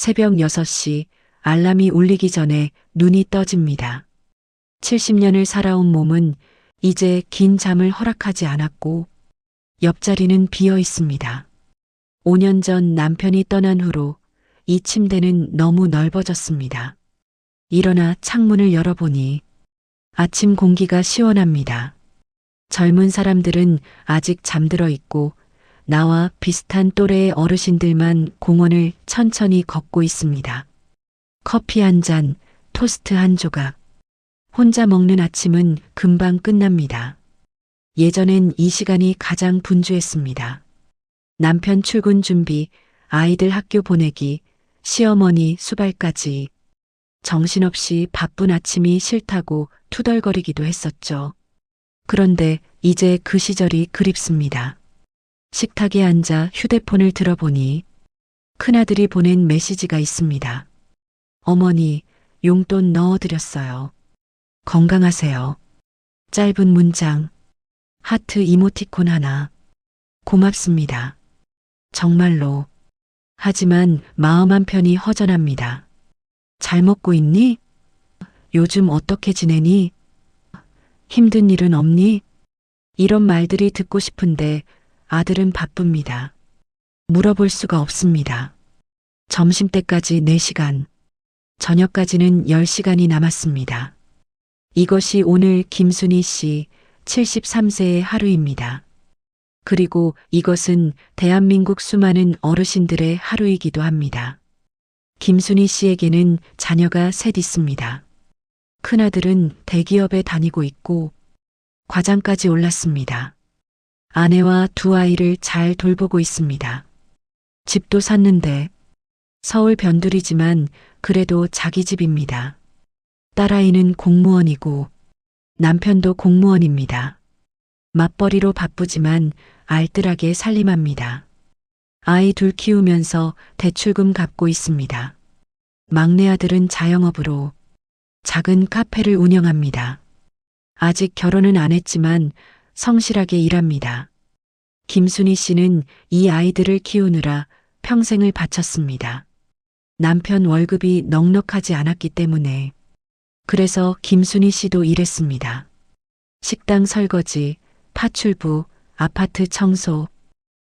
새벽 6시 알람이 울리기 전에 눈이 떠집니다. 70년을 살아온 몸은 이제 긴 잠을 허락하지 않았고 옆자리는 비어 있습니다. 5년 전 남편이 떠난 후로 이 침대는 너무 넓어졌습니다. 일어나 창문을 열어보니 아침 공기가 시원합니다. 젊은 사람들은 아직 잠들어 있고 나와 비슷한 또래의 어르신들만 공원을 천천히 걷고 있습니다. 커피 한 잔, 토스트 한 조각. 혼자 먹는 아침은 금방 끝납니다. 예전엔 이 시간이 가장 분주했습니다. 남편 출근 준비, 아이들 학교 보내기, 시어머니 수발까지 정신없이 바쁜 아침이 싫다고 투덜거리기도 했었죠. 그런데 이제 그 시절이 그립습니다. 식탁에 앉아 휴대폰을 들어보니 큰아들이 보낸 메시지가 있습니다. 어머니, 용돈 넣어드렸어요. 건강하세요. 짧은 문장, 하트 이모티콘 하나. 고맙습니다. 정말로. 하지만 마음 한편이 허전합니다. 잘 먹고 있니? 요즘 어떻게 지내니? 힘든 일은 없니? 이런 말들이 듣고 싶은데 아들은 바쁩니다. 물어볼 수가 없습니다. 점심때까지 4시간, 저녁까지는 10시간이 남았습니다. 이것이 오늘 김순희 씨 73세의 하루입니다. 그리고 이것은 대한민국 수많은 어르신들의 하루이기도 합니다. 김순희 씨에게는 자녀가 셋 있습니다. 큰아들은 대기업에 다니고 있고 과장까지 올랐습니다. 아내와 2아이를 잘 돌보고 있습니다. 집도 샀는데 서울 변두리지만 그래도 자기 집입니다. 딸아이는 공무원이고 남편도 공무원입니다. 맞벌이로 바쁘지만 알뜰하게 살림합니다. 아이 2 키우면서 대출금 갚고 있습니다. 막내 아들은 자영업으로 작은 카페를 운영합니다. 아직 결혼은 안 했지만 성실하게 일합니다. 김순희 씨는 이 아이들을 키우느라 평생을 바쳤습니다. 남편 월급이 넉넉하지 않았기 때문에. 그래서 김순희 씨도 일했습니다. 식당 설거지, 파출부, 아파트 청소,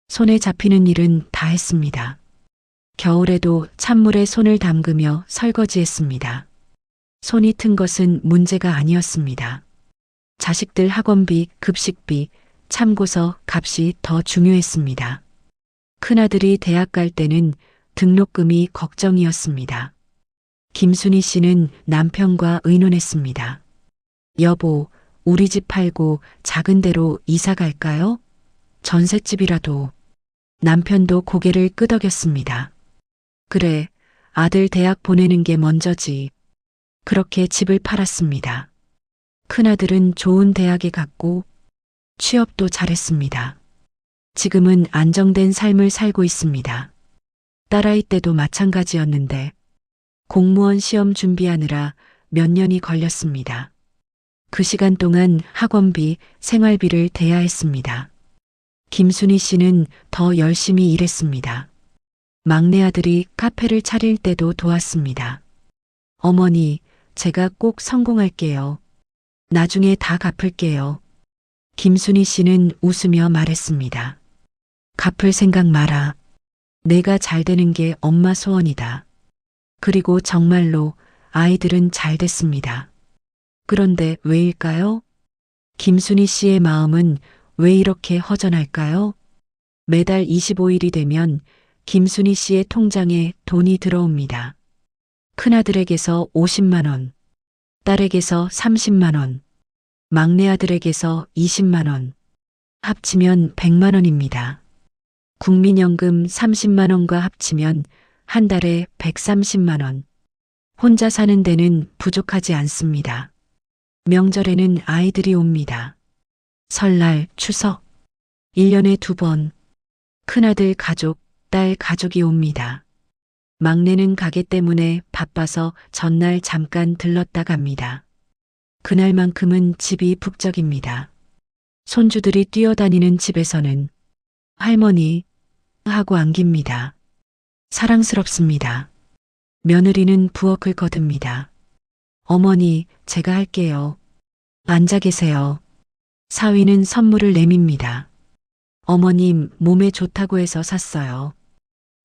손에 잡히는 일은 다 했습니다. 겨울에도 찬물에 손을 담그며 설거지했습니다. 손이 튼 것은 문제가 아니었습니다. 자식들 학원비, 급식비, 참고서 값이 더 중요했습니다. 큰아들이 대학 갈 때는 등록금이 걱정이었습니다. 김순희 씨는 남편과 의논했습니다. 여보, 우리 집 팔고 작은 데로 이사 갈까요? 전셋집이라도. 남편도 고개를 끄덕였습니다. 그래, 아들 대학 보내는 게 먼저지. 그렇게 집을 팔았습니다. 큰아들은 좋은 대학에 갔고 취업도 잘했습니다. 지금은 안정된 삶을 살고 있습니다. 딸아이 때도 마찬가지였는데 공무원 시험 준비하느라 몇 년이 걸렸습니다. 그 시간 동안 학원비, 생활비를 대야 했습니다. 김순희 씨는 더 열심히 일했습니다. 막내 아들이 카페를 차릴 때도 도왔습니다. 어머니, 제가 꼭 성공할게요. 나중에 다 갚을게요. 김순희 씨는 웃으며 말했습니다. 갚을 생각 마라. 내가 잘 되는 게 엄마 소원이다. 그리고 정말로 아이들은 잘 됐습니다. 그런데 왜일까요? 김순희 씨의 마음은 왜 이렇게 허전할까요? 매달 25일이 되면 김순희 씨의 통장에 돈이 들어옵니다. 큰아들에게서 50만 원, 딸에게서 30만 원, 막내 아들에게서 20만 원, 합치면 100만 원입니다. 국민연금 30만 원과 합치면 한 달에 130만 원. 혼자 사는 데는 부족하지 않습니다. 명절에는 아이들이 옵니다. 설날, 추석, 1년에 2번. 큰아들 가족, 딸 가족이 옵니다. 막내는 가게 때문에 바빠서 전날 잠깐 들렀다 갑니다. 그날만큼은 집이 북적입니다. 손주들이 뛰어다니는 집에서는 할머니 하고 안깁니다. 사랑스럽습니다. 며느리는 부엌을 거듭니다. 어머니, 제가 할게요. 앉아 계세요. 사위는 선물을 내밉니다. 어머님, 몸에 좋다고 해서 샀어요.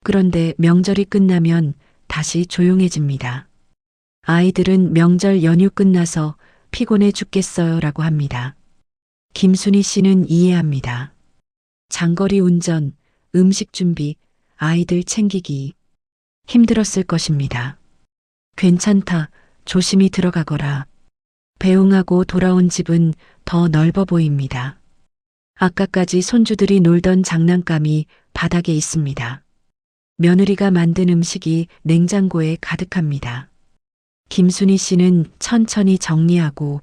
그런데 명절이 끝나면 다시 조용해집니다. 아이들은 명절 연휴 끝나서 피곤해 죽겠어요 라고 합니다. 김순희 씨는 이해합니다. 장거리 운전, 음식 준비, 아이들 챙기기. 힘들었을 것입니다. 괜찮다, 조심히 들어가거라. 배웅하고 돌아온 집은 더 넓어 보입니다. 아까까지 손주들이 놀던 장난감이 바닥에 있습니다. 며느리가 만든 음식이 냉장고에 가득합니다. 김순희 씨는 천천히 정리하고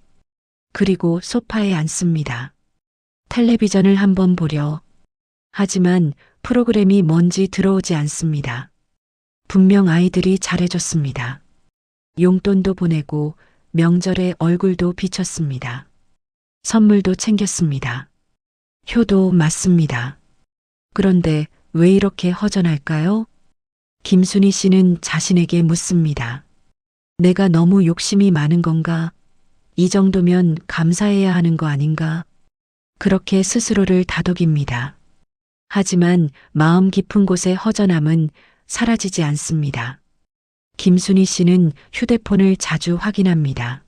그리고 소파에 앉습니다. 텔레비전을 한번 보려. 하지만 프로그램이 뭔지 들어오지 않습니다. 분명 아이들이 잘해줬습니다. 용돈도 보내고 명절에 얼굴도 비쳤습니다. 선물도 챙겼습니다. 효도 맞습니다. 그런데 왜 이렇게 허전할까요? 김순희 씨는 자신에게 묻습니다. 내가 너무 욕심이 많은 건가? 이 정도면 감사해야 하는 거 아닌가? 그렇게 스스로를 다독입니다. 하지만 마음 깊은 곳의 허전함은 사라지지 않습니다. 김순희 씨는 휴대폰을 자주 확인합니다.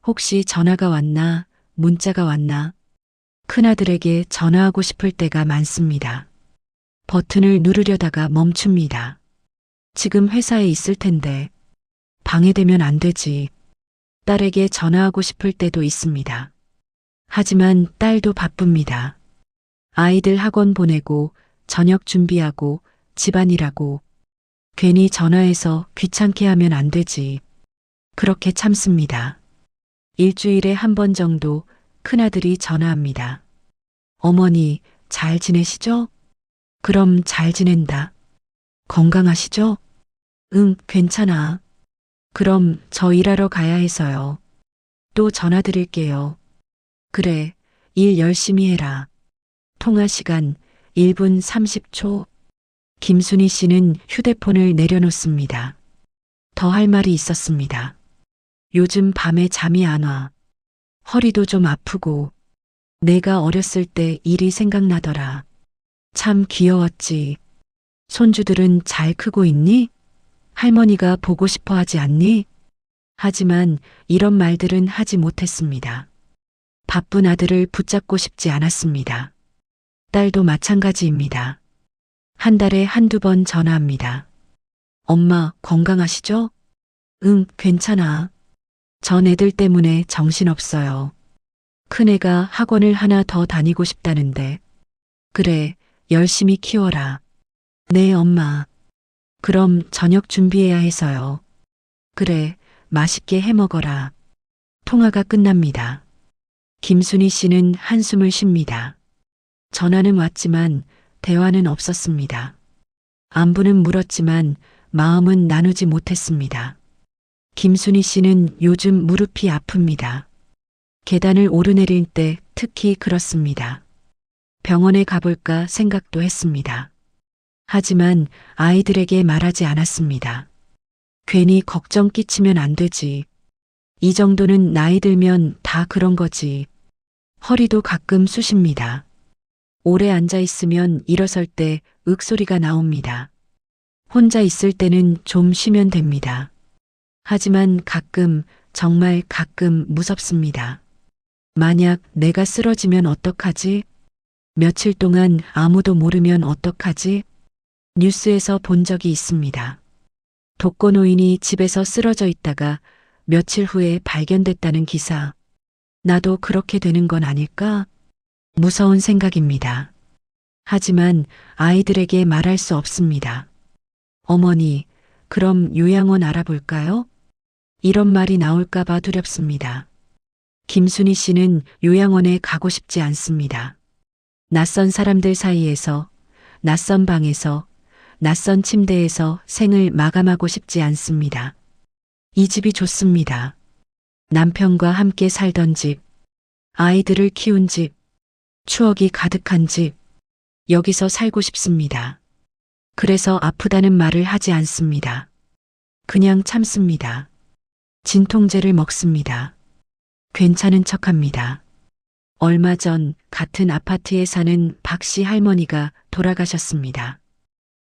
혹시 전화가 왔나, 문자가 왔나? 큰아들에게 전화하고 싶을 때가 많습니다. 버튼을 누르려다가 멈춥니다. 지금 회사에 있을 텐데 방해되면 안 되지. 딸에게 전화하고 싶을 때도 있습니다. 하지만 딸도 바쁩니다. 아이들 학원 보내고 저녁 준비하고 집안일하고 괜히 전화해서 귀찮게 하면 안 되지. 그렇게 참습니다. 일주일에 한 번 정도 큰아들이 전화합니다. 어머니, 잘 지내시죠? 그럼 잘 지낸다. 건강하시죠? 응, 괜찮아. 그럼 저 일하러 가야 해서요. 또 전화 드릴게요. 그래, 일 열심히 해라. 통화 시간 1분 30초. 김순희 씨는 휴대폰을 내려놓습니다. 더 할 말이 있었습니다. 요즘 밤에 잠이 안 와. 허리도 좀 아프고 내가 어렸을 때 일이 생각나더라. 참 귀여웠지. 손주들은 잘 크고 있니? 할머니가 보고 싶어 하지 않니? 하지만 이런 말들은 하지 못했습니다. 바쁜 아들을 붙잡고 싶지 않았습니다. 딸도 마찬가지입니다. 한 달에 한두 번 전화합니다. 엄마, 건강하시죠? 응, 괜찮아. 전 애들 때문에 정신없어요. 큰애가 학원을 하나 더 다니고 싶다는데. 그래, 열심히 키워라. 네, 엄마. 그럼 저녁 준비해야 해서요. 그래, 맛있게 해 먹어라. 통화가 끝납니다. 김순희 씨는 한숨을 쉽니다. 전화는 왔지만 대화는 없었습니다. 안부는 물었지만 마음은 나누지 못했습니다. 김순희 씨는 요즘 무릎이 아픕니다. 계단을 오르내릴 때 특히 그렇습니다. 병원에 가볼까 생각도 했습니다. 하지만 아이들에게 말하지 않았습니다. 괜히 걱정 끼치면 안 되지. 이 정도는 나이 들면 다 그런 거지. 허리도 가끔 쑤십니다. 오래 앉아 있으면 일어설 때 윽소리가 나옵니다. 혼자 있을 때는 좀 쉬면 됩니다. 하지만 가끔, 정말 가끔 무섭습니다. 만약 내가 쓰러지면 어떡하지? 며칠 동안 아무도 모르면 어떡하지? 뉴스에서 본 적이 있습니다. 독거노인이 집에서 쓰러져 있다가 며칠 후에 발견됐다는 기사. 나도 그렇게 되는 건 아닐까? 무서운 생각입니다. 하지만 아이들에게 말할 수 없습니다. 어머니, 그럼 요양원 알아볼까요? 이런 말이 나올까봐 두렵습니다. 김순희 씨는 요양원에 가고 싶지 않습니다. 낯선 사람들 사이에서, 낯선 방에서, 낯선 침대에서 생을 마감하고 싶지 않습니다. 이 집이 좋습니다. 남편과 함께 살던 집, 아이들을 키운 집, 추억이 가득한 집, 여기서 살고 싶습니다. 그래서 아프다는 말을 하지 않습니다. 그냥 참습니다. 진통제를 먹습니다. 괜찮은 척합니다. 얼마 전 같은 아파트에 사는 박 씨 할머니가 돌아가셨습니다.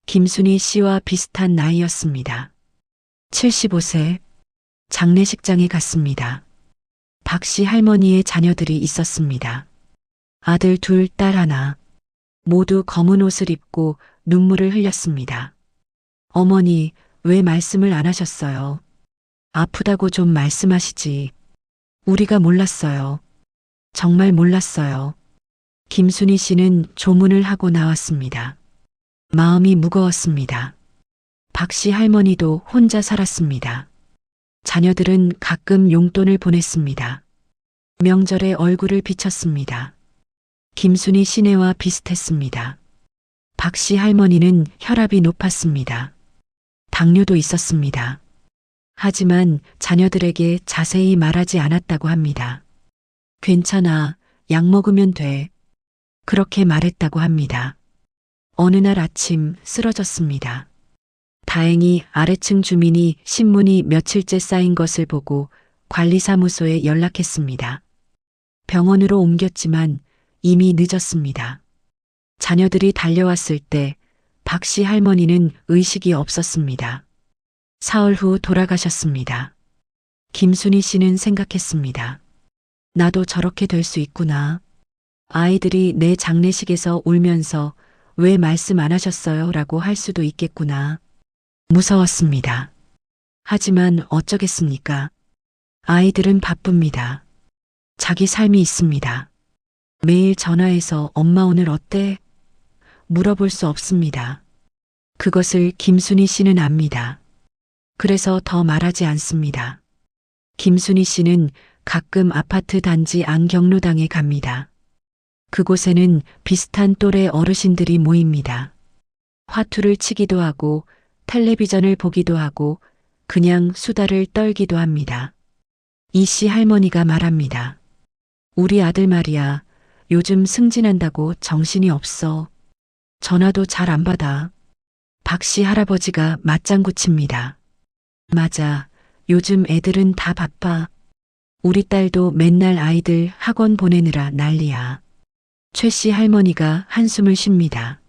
김순희 씨와 비슷한 나이였습니다. 75세. 장례식장에 갔습니다. 박 씨 할머니의 자녀들이 있었습니다. 아들 둘, 딸 하나. 모두 검은 옷을 입고 눈물을 흘렸습니다. 어머니, 왜 말씀을 안 하셨어요? 아프다고 좀 말씀하시지. 우리가 몰랐어요. 정말 몰랐어요. 김순희 씨는 조문을 하고 나왔습니다. 마음이 무거웠습니다. 박 씨 할머니도 혼자 살았습니다. 자녀들은 가끔 용돈을 보냈습니다. 명절에 얼굴을 비쳤습니다. 김순희 시내와 비슷했습니다. 박 씨 할머니는 혈압이 높았습니다. 당뇨도 있었습니다. 하지만 자녀들에게 자세히 말하지 않았다고 합니다. 괜찮아, 약 먹으면 돼. 그렇게 말했다고 합니다. 어느 날 아침 쓰러졌습니다. 다행히 아래층 주민이 신문이 며칠째 쌓인 것을 보고 관리사무소에 연락했습니다. 병원으로 옮겼지만 이미 늦었습니다. 자녀들이 달려왔을 때 박 씨 할머니는 의식이 없었습니다. 사흘 후 돌아가셨습니다. 김순희 씨는 생각했습니다. 나도 저렇게 될 수 있구나. 아이들이 내 장례식에서 울면서 왜 말씀 안 하셨어요? 라고 할 수도 있겠구나. 무서웠습니다. 하지만 어쩌겠습니까? 아이들은 바쁩니다. 자기 삶이 있습니다. 매일 전화해서 엄마 오늘 어때? 물어볼 수 없습니다. 그것을 김순희 씨는 압니다. 그래서 더 말하지 않습니다. 김순희 씨는 가끔 아파트 단지 안경로당에 갑니다. 그곳에는 비슷한 또래 어르신들이 모입니다. 화투를 치기도 하고 텔레비전을 보기도 하고 그냥 수다를 떨기도 합니다. 이 씨 할머니가 말합니다. 우리 아들 말이야. 요즘 승진한다고 정신이 없어. 전화도 잘 안 받아. 박 씨 할아버지가 맞장구 칩니다. 맞아. 요즘 애들은 다 바빠. 우리 딸도 맨날 아이들 학원 보내느라 난리야. 최 씨 할머니가 한숨을 쉽니다.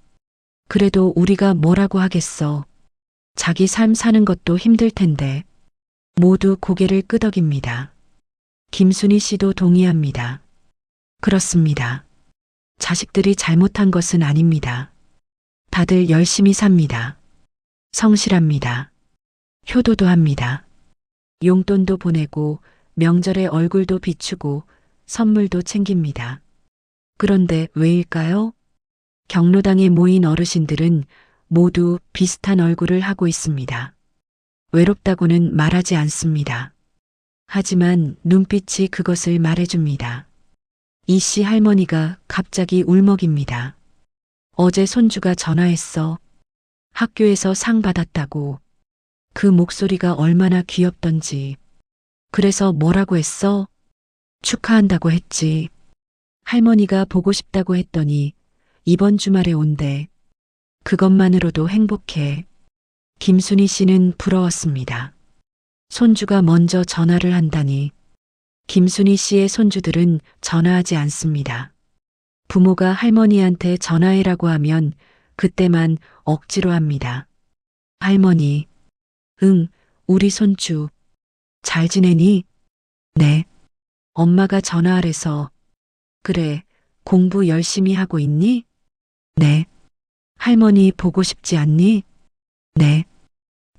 그래도 우리가 뭐라고 하겠어. 자기 삶 사는 것도 힘들 텐데. 모두 고개를 끄덕입니다. 김순희 씨도 동의합니다. 그렇습니다. 자식들이 잘못한 것은 아닙니다. 다들 열심히 삽니다. 성실합니다. 효도도 합니다. 용돈도 보내고 명절에 얼굴도 비추고 선물도 챙깁니다. 그런데 왜일까요? 경로당에 모인 어르신들은 모두 비슷한 얼굴을 하고 있습니다. 외롭다고는 말하지 않습니다. 하지만 눈빛이 그것을 말해줍니다. 이 씨 할머니가 갑자기 울먹입니다. 어제 손주가 전화했어. 학교에서 상 받았다고. 그 목소리가 얼마나 귀엽던지. 그래서 뭐라고 했어? 축하한다고 했지. 할머니가 보고 싶다고 했더니 이번 주말에 온대. 그것만으로도 행복해. 김순희 씨는 부러웠습니다. 손주가 먼저 전화를 한다니. 김순희 씨의 손주들은 전화하지 않습니다. 부모가 할머니한테 전화해라고 하면 그때만 억지로 합니다. 할머니, 응, 우리 손주. 잘 지내니? 네. 엄마가 전화하래서. 그래, 공부 열심히 하고 있니? 네. 할머니 보고 싶지 않니? 네.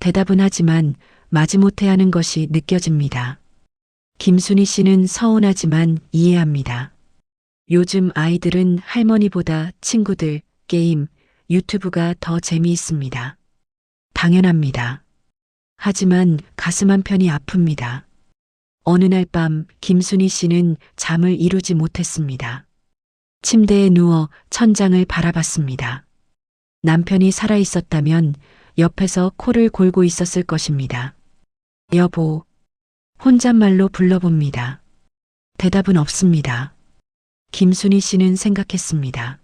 대답은 하지만 마지못해 하는 것이 느껴집니다. 김순희 씨는 서운하지만 이해합니다. 요즘 아이들은 할머니보다 친구들, 게임, 유튜브가 더 재미있습니다. 당연합니다. 하지만 가슴 한편이 아픕니다. 어느 날 밤 김순희 씨는 잠을 이루지 못했습니다. 침대에 누워 천장을 바라봤습니다. 남편이 살아있었다면 옆에서 코를 골고 있었을 것입니다. 여보, 혼잣말로 불러봅니다. 대답은 없습니다. 김순희 씨는 생각했습니다.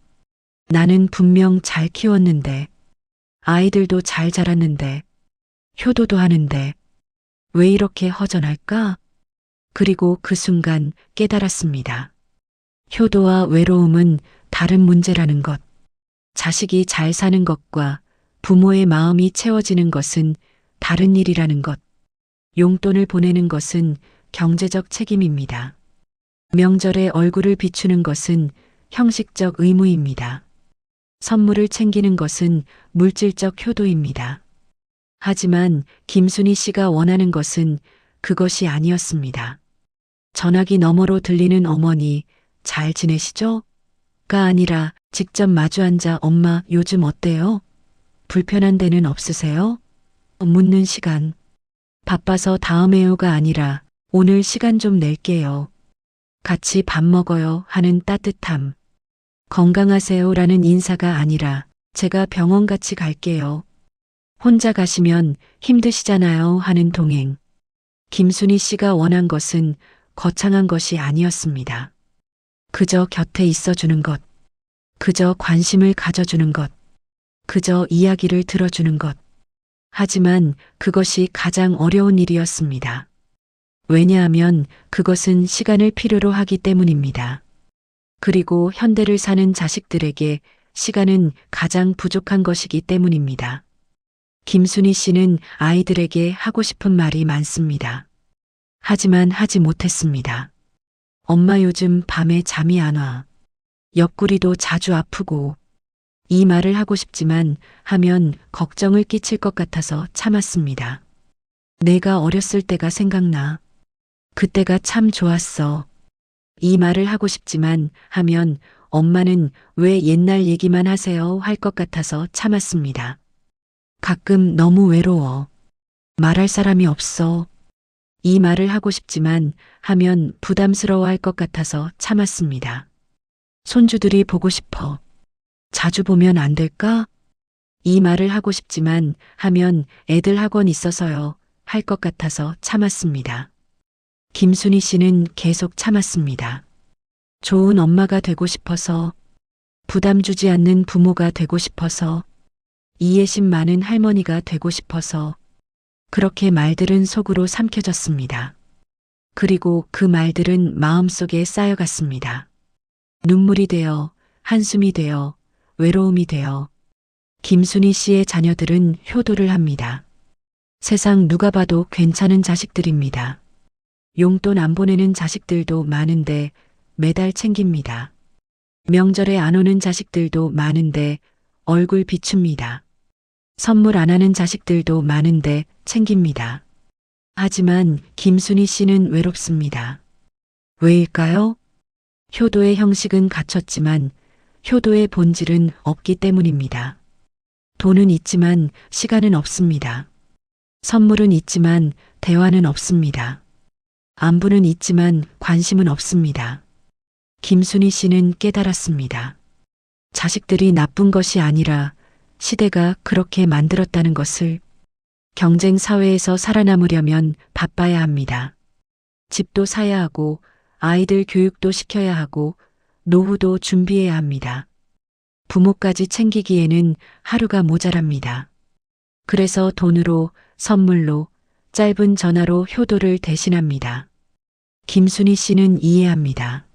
나는 분명 잘 키웠는데, 아이들도 잘 자랐는데, 효도도 하는데 왜 이렇게 허전할까? 그리고 그 순간 깨달았습니다. 효도와 외로움은 다른 문제라는 것. 자식이 잘 사는 것과 부모의 마음이 채워지는 것은 다른 일이라는 것. 용돈을 보내는 것은 경제적 책임입니다. 명절에 얼굴을 비추는 것은 형식적 의무입니다. 선물을 챙기는 것은 물질적 효도입니다. 하지만 김순희 씨가 원하는 것은 그것이 아니었습니다. 전화기 너머로 들리는 어머니, 잘 지내시죠? 가 아니라 직접 마주 앉아 엄마 요즘 어때요? 불편한 데는 없으세요? 묻는 시간. 바빠서 다음에요가 아니라 오늘 시간 좀 낼게요. 같이 밥 먹어요 하는 따뜻함. 건강하세요라는 인사가 아니라 제가 병원 같이 갈게요. 혼자 가시면 힘드시잖아요 하는 동행. 김순희 씨가 원한 것은 거창한 것이 아니었습니다. 그저 곁에 있어주는 것. 그저 관심을 가져주는 것. 그저 이야기를 들어주는 것. 하지만 그것이 가장 어려운 일이었습니다. 왜냐하면 그것은 시간을 필요로 하기 때문입니다. 그리고 현대를 사는 자식들에게 시간은 가장 부족한 것이기 때문입니다. 김순희 씨는 아이들에게 하고 싶은 말이 많습니다. 하지만 하지 못했습니다. 엄마 요즘 밤에 잠이 안 와. 옆구리도 자주 아프고. 이 말을 하고 싶지만 하면 걱정을 끼칠 것 같아서 참았습니다. 내가 어렸을 때가 생각나. 그때가 참 좋았어. 이 말을 하고 싶지만 하면 엄마는 왜 옛날 얘기만 하세요 할 것 같아서 참았습니다. 가끔 너무 외로워. 말할 사람이 없어. 이 말을 하고 싶지만 하면 부담스러워 할 것 같아서 참았습니다. 손주들이 보고 싶어. 자주 보면 안 될까? 이 말을 하고 싶지만 하면 애들 학원 있어서요 할 것 같아서 참았습니다. 김순희 씨는 계속 참았습니다. 좋은 엄마가 되고 싶어서, 부담 주지 않는 부모가 되고 싶어서, 이해심 많은 할머니가 되고 싶어서, 그렇게 말들은 속으로 삼켜졌습니다. 그리고 그 말들은 마음속에 쌓여갔습니다. 눈물이 되어, 한숨이 되어, 외로움이 되어, 김순희 씨의 자녀들은 효도를 합니다. 세상 누가 봐도 괜찮은 자식들입니다. 용돈 안 보내는 자식들도 많은데 매달 챙깁니다. 명절에 안 오는 자식들도 많은데 얼굴 비춥니다. 선물 안 하는 자식들도 많은데 챙깁니다. 하지만 김순희 씨는 외롭습니다. 왜일까요? 효도의 형식은 갖췄지만 효도의 본질은 없기 때문입니다. 돈은 있지만 시간은 없습니다. 선물은 있지만 대화는 없습니다. 안부는 있지만 관심은 없습니다. 김순희 씨는 깨달았습니다. 자식들이 나쁜 것이 아니라 시대가 그렇게 만들었다는 것을. 경쟁 사회에서 살아남으려면 바빠야 합니다. 집도 사야 하고 아이들 교육도 시켜야 하고 노후도 준비해야 합니다. 부모까지 챙기기에는 하루가 모자랍니다. 그래서 돈으로, 선물로, 짧은 전화로 효도를 대신합니다. 김순희 씨는 이해합니다.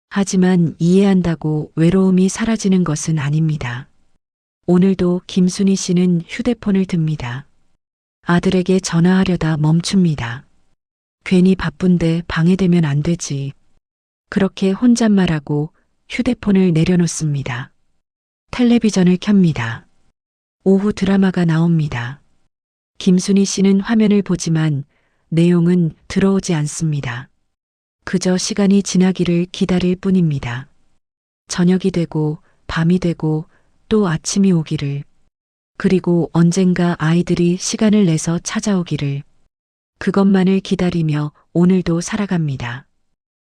하지만 이해한다고 외로움이 사라지는 것은 아닙니다. 오늘도 김순희 씨는 휴대폰을 듭니다. 아들에게 전화하려다 멈춥니다. 괜히 바쁜데 방해되면 안 되지. 그렇게 혼잣말하고 휴대폰을 내려놓습니다. 텔레비전을 켭니다. 오후 드라마가 나옵니다. 김순희 씨는 화면을 보지만 내용은 들어오지 않습니다. 그저 시간이 지나기를 기다릴 뿐입니다. 저녁이 되고 밤이 되고 또 아침이 오기를. 그리고 언젠가 아이들이 시간을 내서 찾아오기를. 그것만을 기다리며 오늘도 살아갑니다.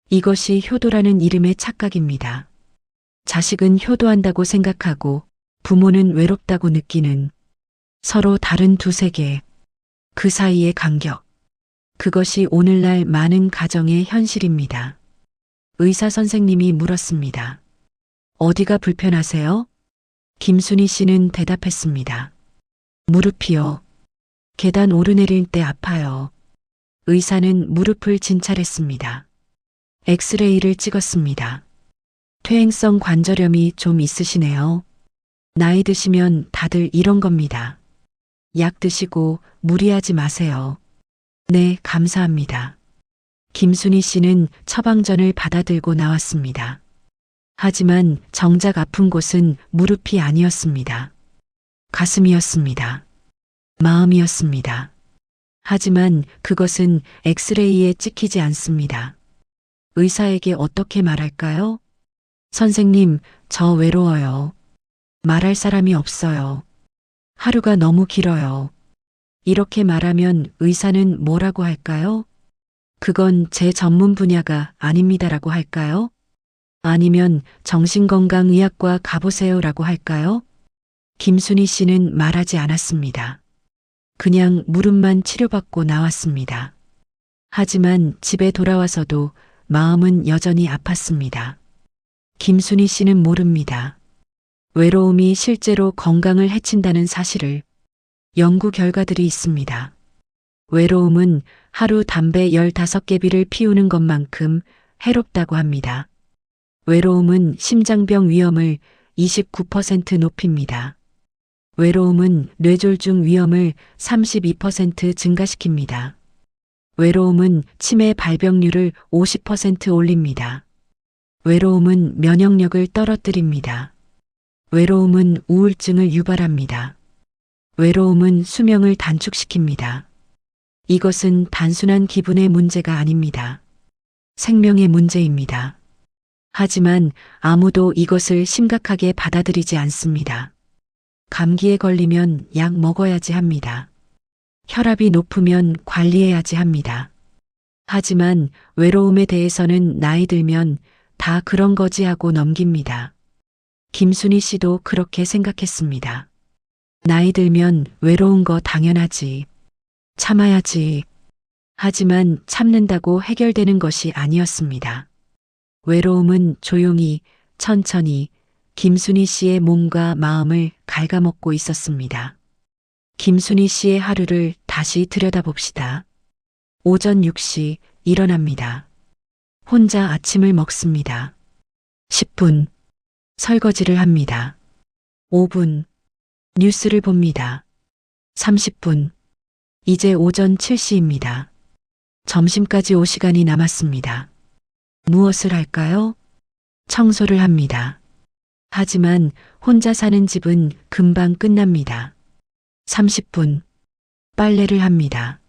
이것이 효도라는 이름의 착각입니다. 자식은 효도한다고 생각하고 부모는 외롭다고 느끼는 서로 다른 두 세계. 그 사이의 간격. 그것이 오늘날 많은 가정의 현실입니다. 의사 선생님이 물었습니다. 어디가 불편하세요? 김순희 씨는 대답했습니다. 무릎이요. 계단 오르내릴 때 아파요. 의사는 무릎을 진찰했습니다. 엑스레이를 찍었습니다. 퇴행성 관절염이 좀 있으시네요. 나이 드시면 다들 이런 겁니다. 약 드시고 무리하지 마세요. 네, 감사합니다. 김순희 씨는 처방전을 받아들고 나왔습니다. 하지만 정작 아픈 곳은 무릎이 아니었습니다. 가슴이었습니다. 마음이었습니다. 하지만 그것은 엑스레이에 찍히지 않습니다. 의사에게 어떻게 말할까요? 선생님, 저 외로워요. 말할 사람이 없어요. 하루가 너무 길어요. 이렇게 말하면 의사는 뭐라고 할까요? 그건 제 전문 분야가 아닙니다라고 할까요? 아니면 정신건강의학과 가보세요라고 할까요? 김순희 씨는 말하지 않았습니다. 그냥 무릎만 치료받고 나왔습니다. 하지만 집에 돌아와서도 마음은 여전히 아팠습니다. 김순희 씨는 모릅니다. 외로움이 실제로 건강을 해친다는 사실을. 연구 결과들이 있습니다. 외로움은 하루 담배 15개비를 피우는 것만큼 해롭다고 합니다. 외로움은 심장병 위험을 29% 높입니다. 외로움은 뇌졸중 위험을 32% 증가시킵니다. 외로움은 치매 발병률을 50% 올립니다. 외로움은 면역력을 떨어뜨립니다. 외로움은 우울증을 유발합니다. 외로움은 수명을 단축시킵니다. 이것은 단순한 기분의 문제가 아닙니다. 생명의 문제입니다. 하지만 아무도 이것을 심각하게 받아들이지 않습니다. 감기에 걸리면 약 먹어야지 합니다. 혈압이 높으면 관리해야지 합니다. 하지만 외로움에 대해서는 나이 들면 다 그런 거지 하고 넘깁니다. 김순희 씨도 그렇게 생각했습니다. 나이 들면 외로운 거 당연하지. 참아야지. 하지만 참는다고 해결되는 것이 아니었습니다. 외로움은 조용히, 천천히 김순희 씨의 몸과 마음을 갉아먹고 있었습니다. 김순희 씨의 하루를 다시 들여다봅시다. 오전 6시 일어납니다. 혼자 아침을 먹습니다. 10분. 설거지를 합니다. 5분. 뉴스를 봅니다. 30분. 이제 오전 7시입니다. 점심까지 5시간이 남았습니다. 무엇을 할까요? 청소를 합니다. 하지만 혼자 사는 집은 금방 끝납니다. 30분. 빨래를 합니다.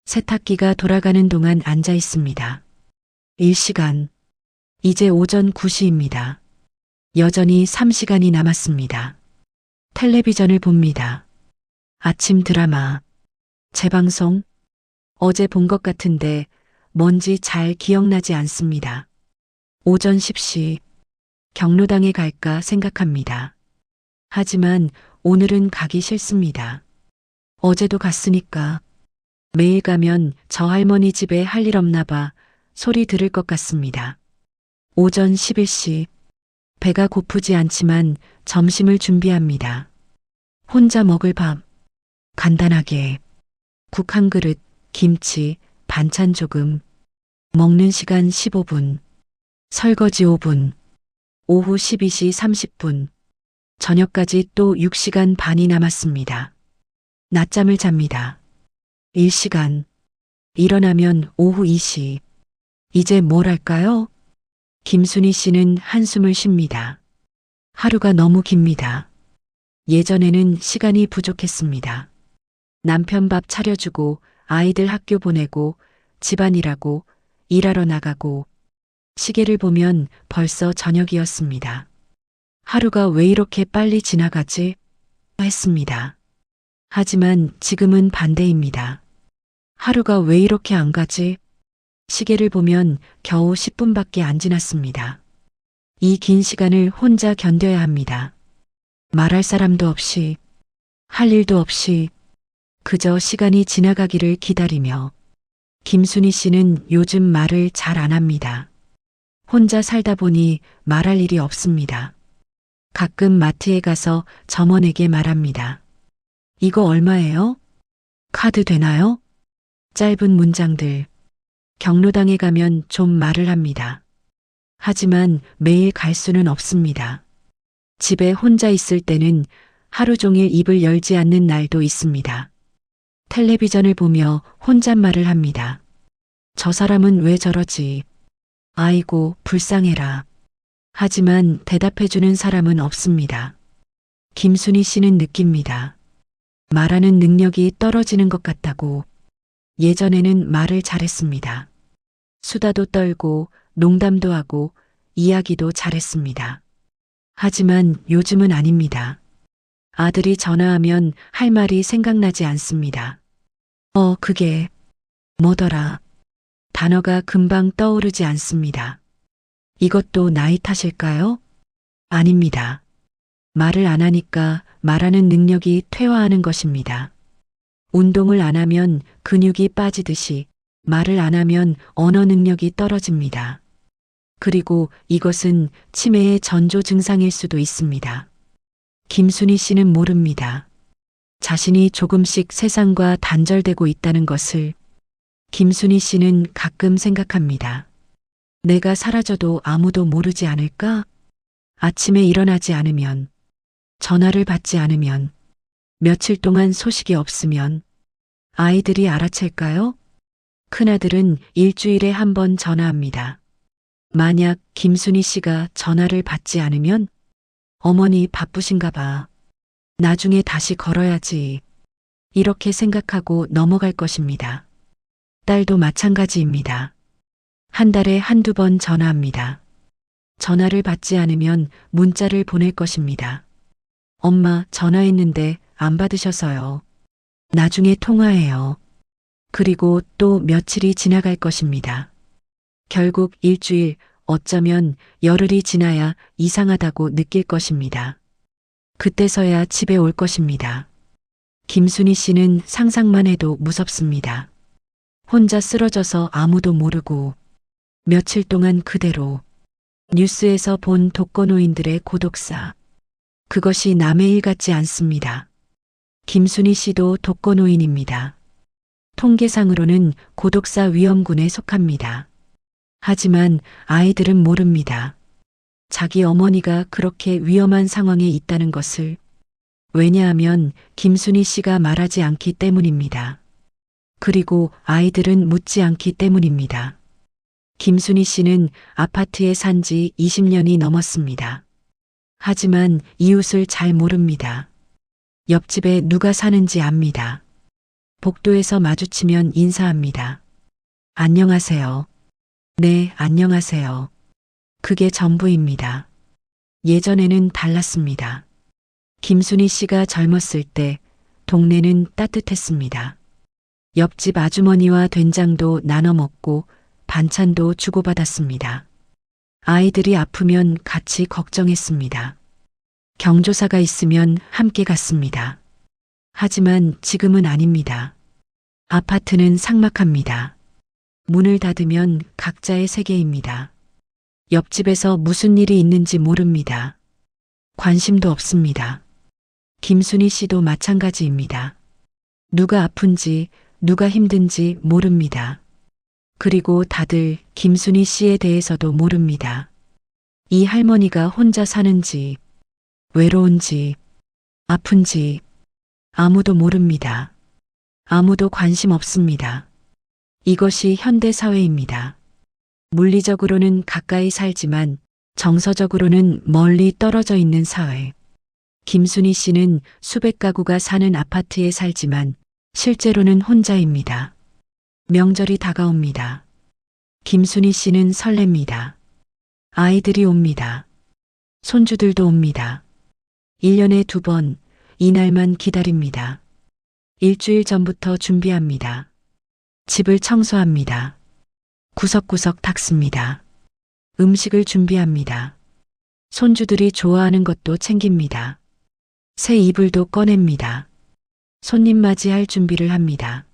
세탁기가 돌아가는 동안 앉아 있습니다. 1시간. 이제 오전 9시입니다. 여전히 3시간이 남았습니다. 텔레비전을 봅니다. 아침 드라마. 재방송. 어제 본 것 같은데 뭔지 잘 기억나지 않습니다. 오전 10시. 경로당에 갈까 생각합니다. 하지만 오늘은 가기 싫습니다. 어제도 갔으니까. 매일 가면 저 할머니 집에 할 일 없나 봐 소리 들을 것 같습니다. 오전 11시. 배가 고프지 않지만 점심을 준비합니다. 혼자 먹을 밥. 간단하게. 국 한 그릇, 김치, 반찬 조금. 먹는 시간 15분. 설거지 5분. 오후 12시 30분. 저녁까지 또 6시간 반이 남았습니다. 낮잠을 잡니다. 1시간. 일어나면 오후 2시. 이제 뭘 할까요? 김순희 씨는 한숨을 쉽니다. 하루가 너무 깁니다. 예전에는 시간이 부족했습니다. 남편 밥 차려주고 아이들 학교 보내고 집안일하고 일하러 나가고 시계를 보면 벌써 저녁이었습니다. 하루가 왜 이렇게 빨리 지나가지? 했습니다. 하지만 지금은 반대입니다. 하루가 왜 이렇게 안 가지? 시계를 보면 겨우 10분밖에 안 지났습니다. 이 긴 시간을 혼자 견뎌야 합니다. 말할 사람도 없이, 할 일도 없이, 그저 시간이 지나가기를 기다리며. 김순희 씨는 요즘 말을 잘 안 합니다. 혼자 살다 보니 말할 일이 없습니다. 가끔 마트에 가서 점원에게 말합니다. 이거 얼마예요? 카드 되나요? 짧은 문장들. 경로당에 가면 좀 말을 합니다. 하지만 매일 갈 수는 없습니다. 집에 혼자 있을 때는 하루 종일 입을 열지 않는 날도 있습니다. 텔레비전을 보며 혼잣말을 합니다. 저 사람은 왜 저러지? 아이고, 불쌍해라. 하지만 대답해주는 사람은 없습니다. 김순희 씨는 느낍니다. 말하는 능력이 떨어지는 것 같다고. 예전에는 말을 잘했습니다. 수다도 떨고 농담도 하고 이야기도 잘했습니다. 하지만 요즘은 아닙니다. 아들이 전화하면 할 말이 생각나지 않습니다. 그게 뭐더라? 단어가 금방 떠오르지 않습니다. 이것도 나이 탓일까요? 아닙니다. 말을 안 하니까 말하는 능력이 퇴화하는 것입니다. 운동을 안 하면 근육이 빠지듯이 말을 안 하면 언어 능력이 떨어집니다. 그리고 이것은 치매의 전조 증상일 수도 있습니다. 김순희 씨는 모릅니다. 자신이 조금씩 세상과 단절되고 있다는 것을. 김순희 씨는 가끔 생각합니다. 내가 사라져도 아무도 모르지 않을까? 아침에 일어나지 않으면, 전화를 받지 않으면, 며칠 동안 소식이 없으면 아이들이 알아챌까요? 큰아들은 일주일에 한 번 전화합니다. 만약 김순희 씨가 전화를 받지 않으면 어머니 바쁘신가 봐. 나중에 다시 걸어야지. 이렇게 생각하고 넘어갈 것입니다. 딸도 마찬가지입니다. 한 달에 한두 번 전화합니다. 전화를 받지 않으면 문자를 보낼 것입니다. 엄마 전화했는데 안 받으셔서요. 나중에 통화해요. 그리고 또 며칠이 지나갈 것입니다. 결국 일주일, 어쩌면 열흘이 지나야 이상하다고 느낄 것입니다. 그때서야 집에 올 것입니다. 김순희 씨는 상상만 해도 무섭습니다. 혼자 쓰러져서 아무도 모르고 며칠 동안 그대로. 뉴스에서 본 독거노인들의 고독사. 그것이 남의 일 같지 않습니다. 김순희 씨도 독거노인입니다. 통계상으로는 고독사 위험군에 속합니다. 하지만 아이들은 모릅니다. 자기 어머니가 그렇게 위험한 상황에 있다는 것을. 왜냐하면 김순희 씨가 말하지 않기 때문입니다. 그리고 아이들은 묻지 않기 때문입니다. 김순희 씨는 아파트에 산 지 20년이 넘었습니다. 하지만 이웃을 잘 모릅니다. 옆집에 누가 사는지 압니다. 복도에서 마주치면 인사합니다. 안녕하세요. 네, 안녕하세요. 그게 전부입니다. 예전에는 달랐습니다. 김순희 씨가 젊었을 때 동네는 따뜻했습니다. 옆집 아주머니와 된장도 나눠 먹고 반찬도 주고받았습니다. 아이들이 아프면 같이 걱정했습니다. 경조사가 있으면 함께 갔습니다. 하지만 지금은 아닙니다. 아파트는 삭막합니다. 문을 닫으면 각자의 세계입니다. 옆집에서 무슨 일이 있는지 모릅니다. 관심도 없습니다. 김순희 씨도 마찬가지입니다. 누가 아픈지, 누가 힘든지 모릅니다. 그리고 다들 김순희 씨에 대해서도 모릅니다. 이 할머니가 혼자 사는지, 외로운지, 아픈지 아무도 모릅니다. 아무도 관심 없습니다. 이것이 현대 사회입니다. 물리적으로는 가까이 살지만 정서적으로는 멀리 떨어져 있는 사회. 김순희 씨는 수백 가구가 사는 아파트에 살지만 실제로는 혼자입니다. 명절이 다가옵니다. 김순희 씨는 설렙니다. 아이들이 옵니다. 손주들도 옵니다. 1년에 2번, 이날만 기다립니다. 일주일 전부터 준비합니다. 집을 청소합니다. 구석구석 닦습니다. 음식을 준비합니다. 손주들이 좋아하는 것도 챙깁니다. 새 이불도 꺼냅니다. 손님 맞이할 준비를 합니다.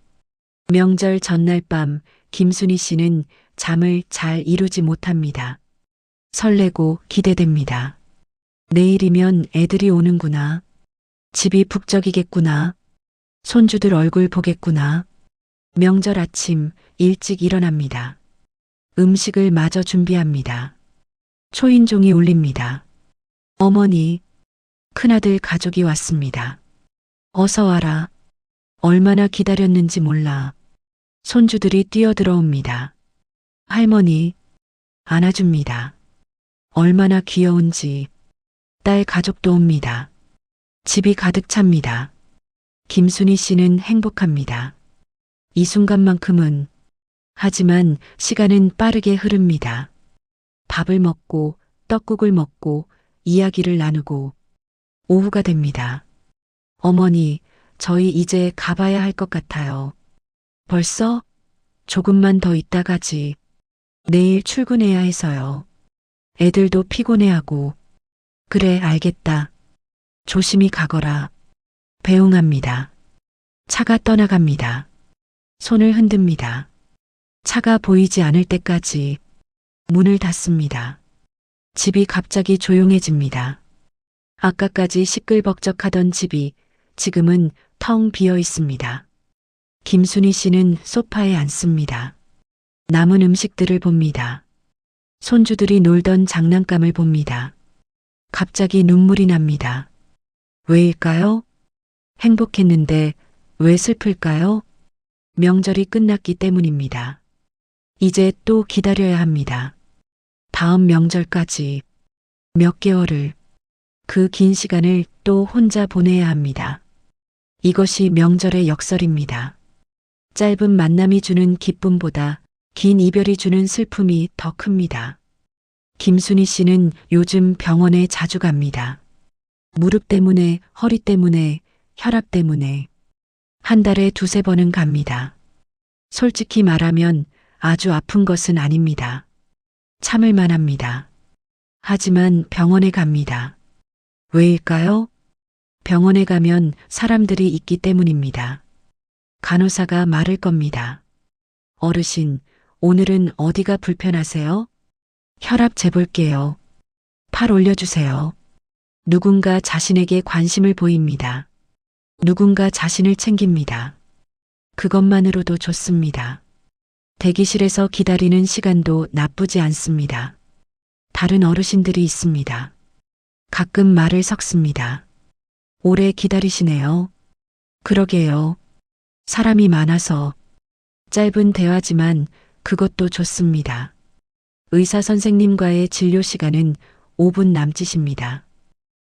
명절 전날 밤 김순희 씨는 잠을 잘 이루지 못합니다. 설레고 기대됩니다. 내일이면 애들이 오는구나. 집이 북적이겠구나. 손주들 얼굴 보겠구나. 명절 아침 일찍 일어납니다. 음식을 마저 준비합니다. 초인종이 울립니다. 어머니, 큰아들 가족이 왔습니다. 어서 와라. 얼마나 기다렸는지 몰라. 손주들이 뛰어들어옵니다. 할머니, 안아줍니다. 얼마나 귀여운지. 딸 가족도 옵니다. 집이 가득 찹니다. 김순희 씨는 행복합니다. 이 순간만큼은. 하지만 시간은 빠르게 흐릅니다. 밥을 먹고 떡국을 먹고 이야기를 나누고 오후가 됩니다. 어머니, 저희 이제 가봐야 할 것 같아요. 벌써? 조금만 더 있다 가지. 내일 출근해야 해서요. 애들도 피곤해하고. 그래, 알겠다. 조심히 가거라. 배웅합니다. 차가 떠나갑니다. 손을 흔듭니다. 차가 보이지 않을 때까지 문을 닫습니다. 집이 갑자기 조용해집니다. 아까까지 시끌벅적하던 집이 지금은 텅 비어 있습니다. 김순희 씨는 소파에 앉습니다. 남은 음식들을 봅니다. 손주들이 놀던 장난감을 봅니다. 갑자기 눈물이 납니다. 왜일까요? 행복했는데 왜 슬플까요? 명절이 끝났기 때문입니다. 이제 또 기다려야 합니다. 다음 명절까지 몇 개월을, 그 긴 시간을 또 혼자 보내야 합니다. 이것이 명절의 역설입니다. 짧은 만남이 주는 기쁨보다 긴 이별이 주는 슬픔이 더 큽니다. 김순희 씨는 요즘 병원에 자주 갑니다. 무릎 때문에, 허리 때문에, 혈압 때문에 한 달에 두세 번은 갑니다. 솔직히 말하면 아주 아픈 것은 아닙니다. 참을 만합니다. 하지만 병원에 갑니다. 왜일까요? 병원에 가면 사람들이 있기 때문입니다. 간호사가 말을 겁니다. 어르신, 오늘은 어디가 불편하세요? 혈압 재볼게요. 팔 올려주세요. 누군가 자신에게 관심을 보입니다. 누군가 자신을 챙깁니다. 그것만으로도 좋습니다. 대기실에서 기다리는 시간도 나쁘지 않습니다. 다른 어르신들이 있습니다. 가끔 말을 섞습니다. 오래 기다리시네요. 그러게요. 사람이 많아서. 짧은 대화지만 그것도 좋습니다. 의사 선생님과의 진료 시간은 5분 남짓입니다.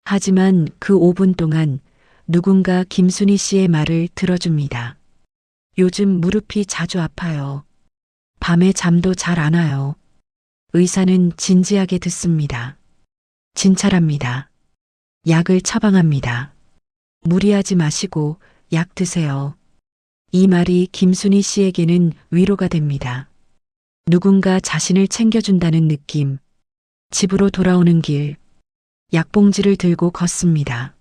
하지만 그 5분 동안 누군가 김순희 씨의 말을 들어줍니다. 요즘 무릎이 자주 아파요. 밤에 잠도 잘 안 와요. 의사는 진지하게 듣습니다. 진찰합니다. 약을 처방합니다. 무리하지 마시고 약 드세요. 이 말이 김순희 씨에게는 위로가 됩니다. 누군가 자신을 챙겨준다는 느낌. 집으로 돌아오는 길, 약봉지를 들고 걷습니다.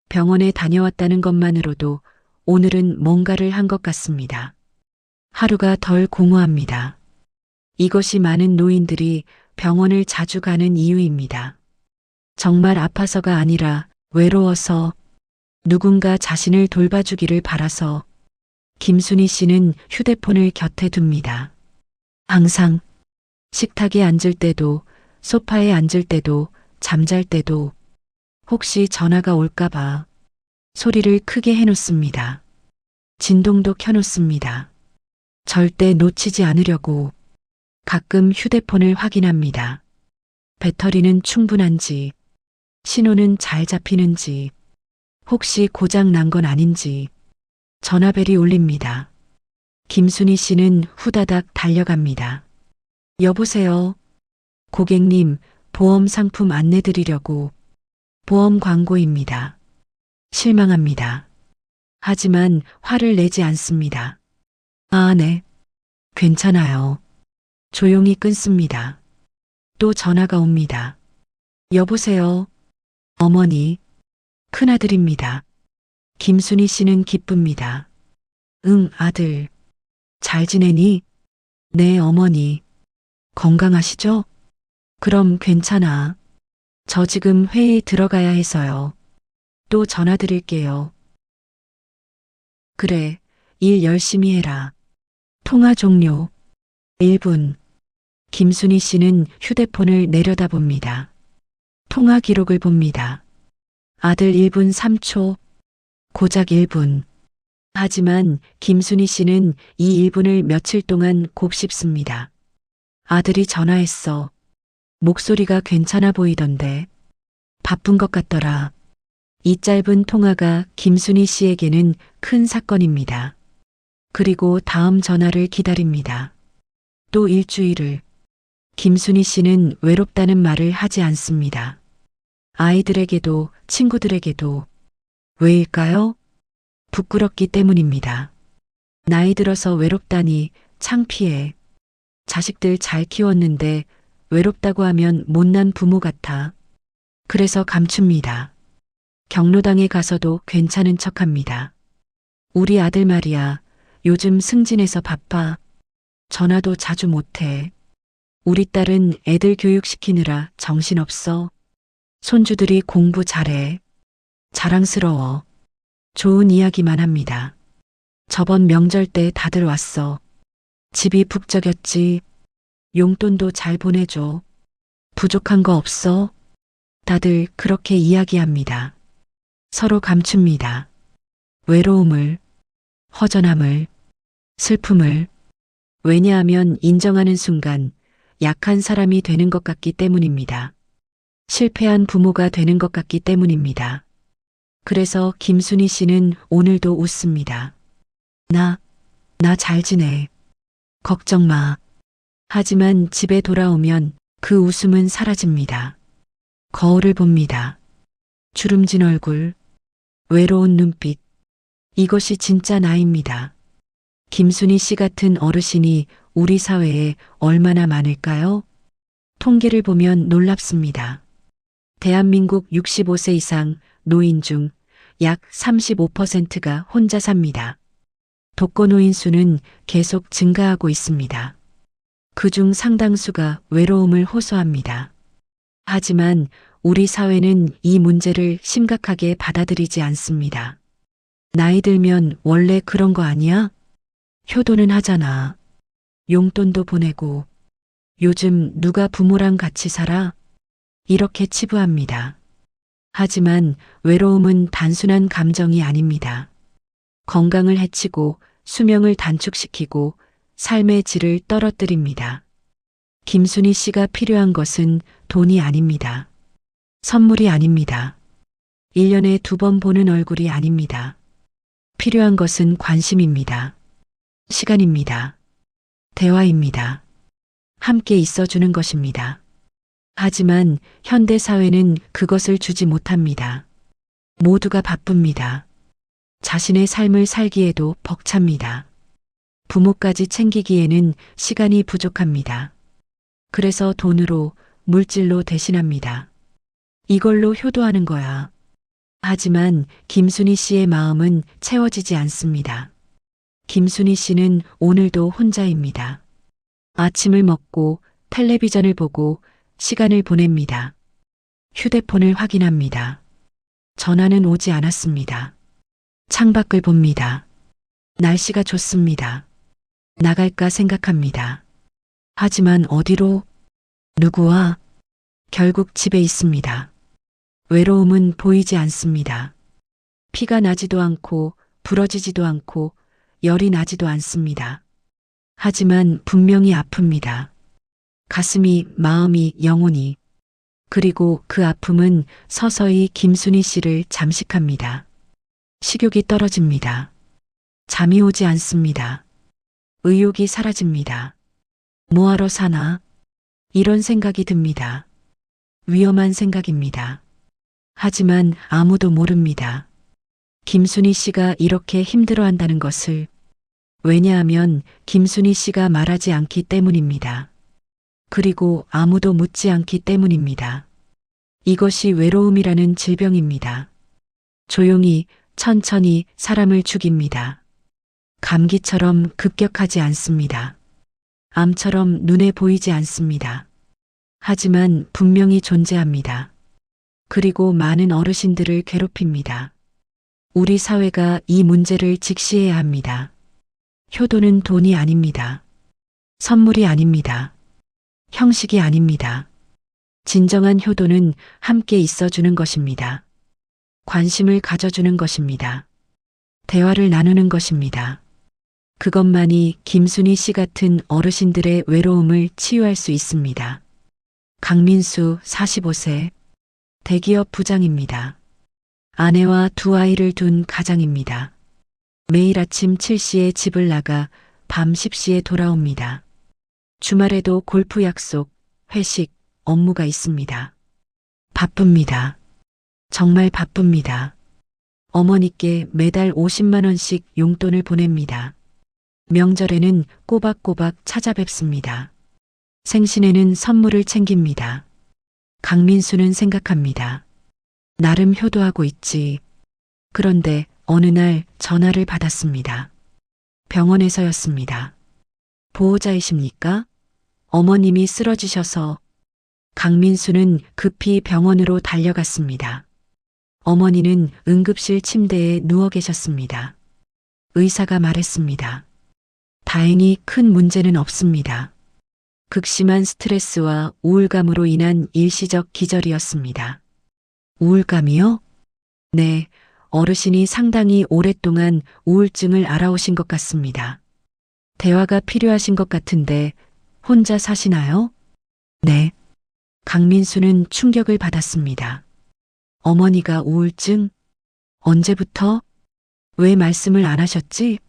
병원에 다녀왔다는 것만으로도 오늘은 뭔가를 한 것 같습니다. 하루가 덜 공허합니다. 이것이 많은 노인들이 병원을 자주 가는 이유입니다. 정말 아파서가 아니라 외로워서, 누군가 자신을 돌봐주기를 바라서. 김순희 씨는 휴대폰을 곁에 둡니다. 항상 식탁에 앉을 때도, 소파에 앉을 때도, 잠잘 때도 혹시 전화가 올까봐 소리를 크게 해놓습니다. 진동도 켜놓습니다. 절대 놓치지 않으려고. 가끔 휴대폰을 확인합니다. 배터리는 충분한지, 신호는 잘 잡히는지, 혹시 고장 난 건 아닌지. 전화벨이 울립니다. 김순희 씨는 후다닥 달려갑니다. 여보세요. 고객님, 보험 상품 안내드리려고. 보험 광고입니다. 실망합니다. 하지만 화를 내지 않습니다. 아, 네. 괜찮아요. 조용히 끊습니다. 또 전화가 옵니다. 여보세요. 어머니. 큰아들입니다. 김순희 씨는 기쁩니다. 응, 아들. 잘 지내니? 네, 어머니. 건강하시죠? 그럼 괜찮아. 저 지금 회의 들어가야 해서요. 또 전화 드릴게요. 그래, 일 열심히 해라. 통화 종료. 1분. 김순희 씨는 휴대폰을 내려다봅니다. 통화 기록을 봅니다. 아들 1분 3초, 고작 1분. 하지만 김순희 씨는 이 1분을 며칠 동안 곱씹습니다. 아들이 전화했어. 목소리가 괜찮아 보이던데. 바쁜 것 같더라. 이 짧은 통화가 김순희 씨에게는 큰 사건입니다. 그리고 다음 전화를 기다립니다. 또 일주일을. 김순희 씨는 외롭다는 말을 하지 않습니다. 아이들에게도 친구들에게도. 왜일까요? 부끄럽기 때문입니다. 나이 들어서 외롭다니 창피해. 자식들 잘 키웠는데 외롭다고 하면 못난 부모 같아. 그래서 감춥니다. 경로당에 가서도 괜찮은 척합니다. 우리 아들 말이야. 요즘 승진해서 바빠. 전화도 자주 못해. 우리 딸은 애들 교육시키느라 정신없어. 손주들이 공부 잘해. 자랑스러워. 좋은 이야기만 합니다. 저번 명절 때 다들 왔어. 집이 북적였지. 용돈도 잘 보내줘. 부족한 거 없어? 다들 그렇게 이야기합니다. 서로 감춥니다. 외로움을, 허전함을, 슬픔을. 왜냐하면 인정하는 순간 약한 사람이 되는 것 같기 때문입니다. 실패한 부모가 되는 것 같기 때문입니다. 그래서 김순희 씨는 오늘도 웃습니다. 나 잘 지내. 걱정 마. 하지만 집에 돌아오면 그 웃음은 사라집니다. 거울을 봅니다. 주름진 얼굴, 외로운 눈빛. 이것이 진짜 나입니다. 김순희 씨 같은 어르신이 우리 사회에 얼마나 많을까요? 통계를 보면 놀랍습니다. 대한민국 65세 이상 노인 중 약 35%가 혼자 삽니다. 독거노인 수는 계속 증가하고 있습니다. 그중 상당수가 외로움을 호소합니다. 하지만 우리 사회는 이 문제를 심각하게 받아들이지 않습니다. 나이 들면 원래 그런 거 아니야? 효도는 하잖아. 용돈도 보내고. 요즘 누가 부모랑 같이 살아? 이렇게 치부합니다. 하지만 외로움은 단순한 감정이 아닙니다. 건강을 해치고 수명을 단축시키고 삶의 질을 떨어뜨립니다. 김순희 씨가 필요한 것은 돈이 아닙니다. 선물이 아닙니다. 1년에 2번 보는 얼굴이 아닙니다. 필요한 것은 관심입니다. 시간입니다. 대화입니다. 함께 있어주는 것입니다. 하지만 현대 사회는 그것을 주지 못합니다. 모두가 바쁩니다. 자신의 삶을 살기에도 벅찹니다. 부모까지 챙기기에는 시간이 부족합니다. 그래서 돈으로, 물질로 대신합니다. 이걸로 효도하는 거야. 하지만 김순희 씨의 마음은 채워지지 않습니다. 김순희 씨는 오늘도 혼자입니다. 아침을 먹고 텔레비전을 보고 시간을 보냅니다. 휴대폰을 확인합니다. 전화는 오지 않았습니다. 창밖을 봅니다. 날씨가 좋습니다. 나갈까 생각합니다. 하지만 어디로? 누구와? 결국 집에 있습니다. 외로움은 보이지 않습니다. 피가 나지도 않고 부러지지도 않고 열이 나지도 않습니다. 하지만 분명히 아픕니다. 가슴이, 마음이, 영혼이. 그리고 그 아픔은 서서히 김순희 씨를 잠식합니다. 식욕이 떨어집니다. 잠이 오지 않습니다. 의욕이 사라집니다. 뭐하러 사나? 이런 생각이 듭니다. 위험한 생각입니다. 하지만 아무도 모릅니다. 김순희 씨가 이렇게 힘들어한다는 것을. 왜냐하면 김순희 씨가 말하지 않기 때문입니다. 그리고 아무도 묻지 않기 때문입니다. 이것이 외로움이라는 질병입니다. 조용히, 천천히 사람을 죽입니다. 감기처럼 급격하지 않습니다. 암처럼 눈에 보이지 않습니다. 하지만 분명히 존재합니다. 그리고 많은 어르신들을 괴롭힙니다. 우리 사회가 이 문제를 직시해야 합니다. 효도는 돈이 아닙니다. 선물이 아닙니다. 형식이 아닙니다. 진정한 효도는 함께 있어주는 것입니다. 관심을 가져주는 것입니다. 대화를 나누는 것입니다. 그것만이 김순희 씨 같은 어르신들의 외로움을 치유할 수 있습니다. 강민수 45세 대기업 부장입니다. 아내와 두 아이를 둔 가장입니다. 매일 아침 7시에 집을 나가 밤 10시에 돌아옵니다. 주말에도 골프 약속, 회식, 업무가 있습니다. 바쁩니다. 정말 바쁩니다. 어머니께 매달 50만 원씩 용돈을 보냅니다. 명절에는 꼬박꼬박 찾아뵙습니다. 생신에는 선물을 챙깁니다. 강민수는 생각합니다. 나름 효도하고 있지. 그런데 어느 날 전화를 받았습니다. 병원에서였습니다. 보호자이십니까? 어머님이 쓰러지셔서. 강민수는 급히 병원으로 달려갔습니다. 어머니는 응급실 침대에 누워 계셨습니다. 의사가 말했습니다. 다행히 큰 문제는 없습니다. 극심한 스트레스와 우울감으로 인한 일시적 기절이었습니다. 우울감이요? 네, 어르신이 상당히 오랫동안 우울증을 앓아오신 것 같습니다. 대화가 필요하신 것 같은데 혼자 사시나요? 네. 강민수는 충격을 받았습니다. 어머니가 우울증? 언제부터? 왜 말씀을 안 하셨지?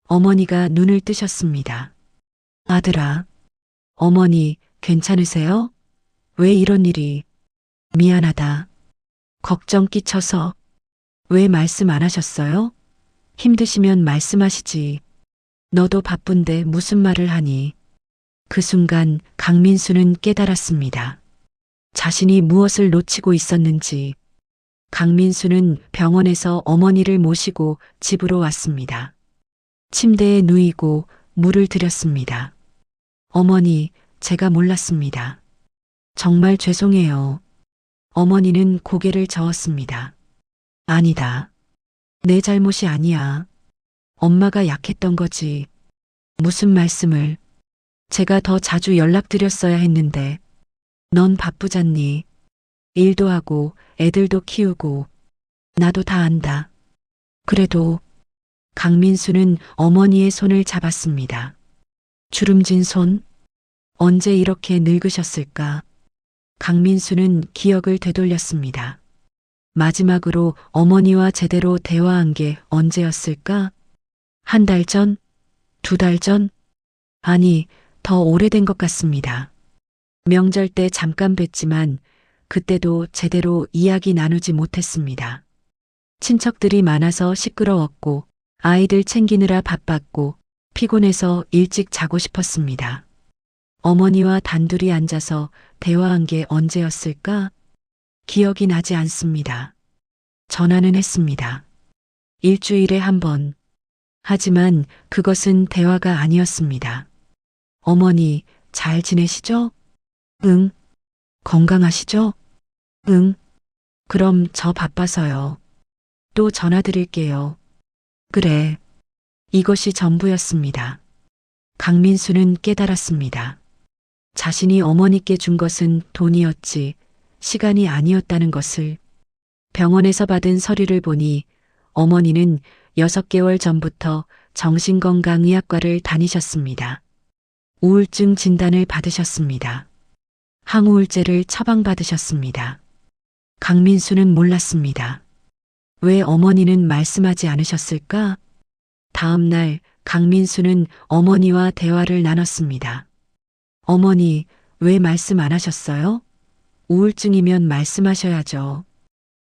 어머니가 눈을 뜨셨습니다. 아들아, 어머니 괜찮으세요? 왜 이런 일이? 미안하다. 걱정 끼쳐서. 왜 말씀 안 하셨어요? 힘드시면 말씀하시지. 너도 바쁜데 무슨 말을 하니? 그 순간 강민수는 깨달았습니다. 자신이 무엇을 놓치고 있었는지. 강민수는 병원에서 어머니를 모시고 집으로 왔습니다. 침대에 누이고 물을 드렸습니다. 어머니, 제가 몰랐습니다. 정말 죄송해요. 어머니는 고개를 저었습니다. 아니다. 내 잘못이 아니야. 엄마가 약했던 거지. 무슨 말씀을. 제가 더 자주 연락드렸어야 했는데. 넌 바쁘잖니. 일도 하고 애들도 키우고. 나도 다 안다. 그래도 강민수는 어머니의 손을 잡았습니다. 주름진 손? 언제 이렇게 늙으셨을까? 강민수는 기억을 되돌렸습니다. 마지막으로 어머니와 제대로 대화한 게 언제였을까? 한 달 전? 두 달 전? 아니, 더 오래된 것 같습니다. 명절 때 잠깐 뵀지만 그때도 제대로 이야기 나누지 못했습니다. 친척들이 많아서 시끄러웠고 아이들 챙기느라 바빴고 피곤해서 일찍 자고 싶었습니다. 어머니와 단둘이 앉아서 대화한 게 언제였을까? 기억이 나지 않습니다. 전화는 했습니다. 일주일에 한 번. 하지만 그것은 대화가 아니었습니다. 어머니, 잘 지내시죠? 응. 건강하시죠? 응. 그럼 저 바빠서요. 또 전화 드릴게요. 그래. 이것이 전부였습니다. 강민수는 깨달았습니다. 자신이 어머니께 준 것은 돈이었지 시간이 아니었다는 것을. 병원에서 받은 서류를 보니 어머니는 6개월 전부터 정신건강의학과를 다니셨습니다. 우울증 진단을 받으셨습니다. 항우울제를 처방받으셨습니다. 강민수는 몰랐습니다. 왜 어머니는 말씀하지 않으셨을까? 다음 날 강민수는 어머니와 대화를 나눴습니다. 어머니, 왜 말씀 안 하셨어요? 우울증이면 말씀하셔야죠.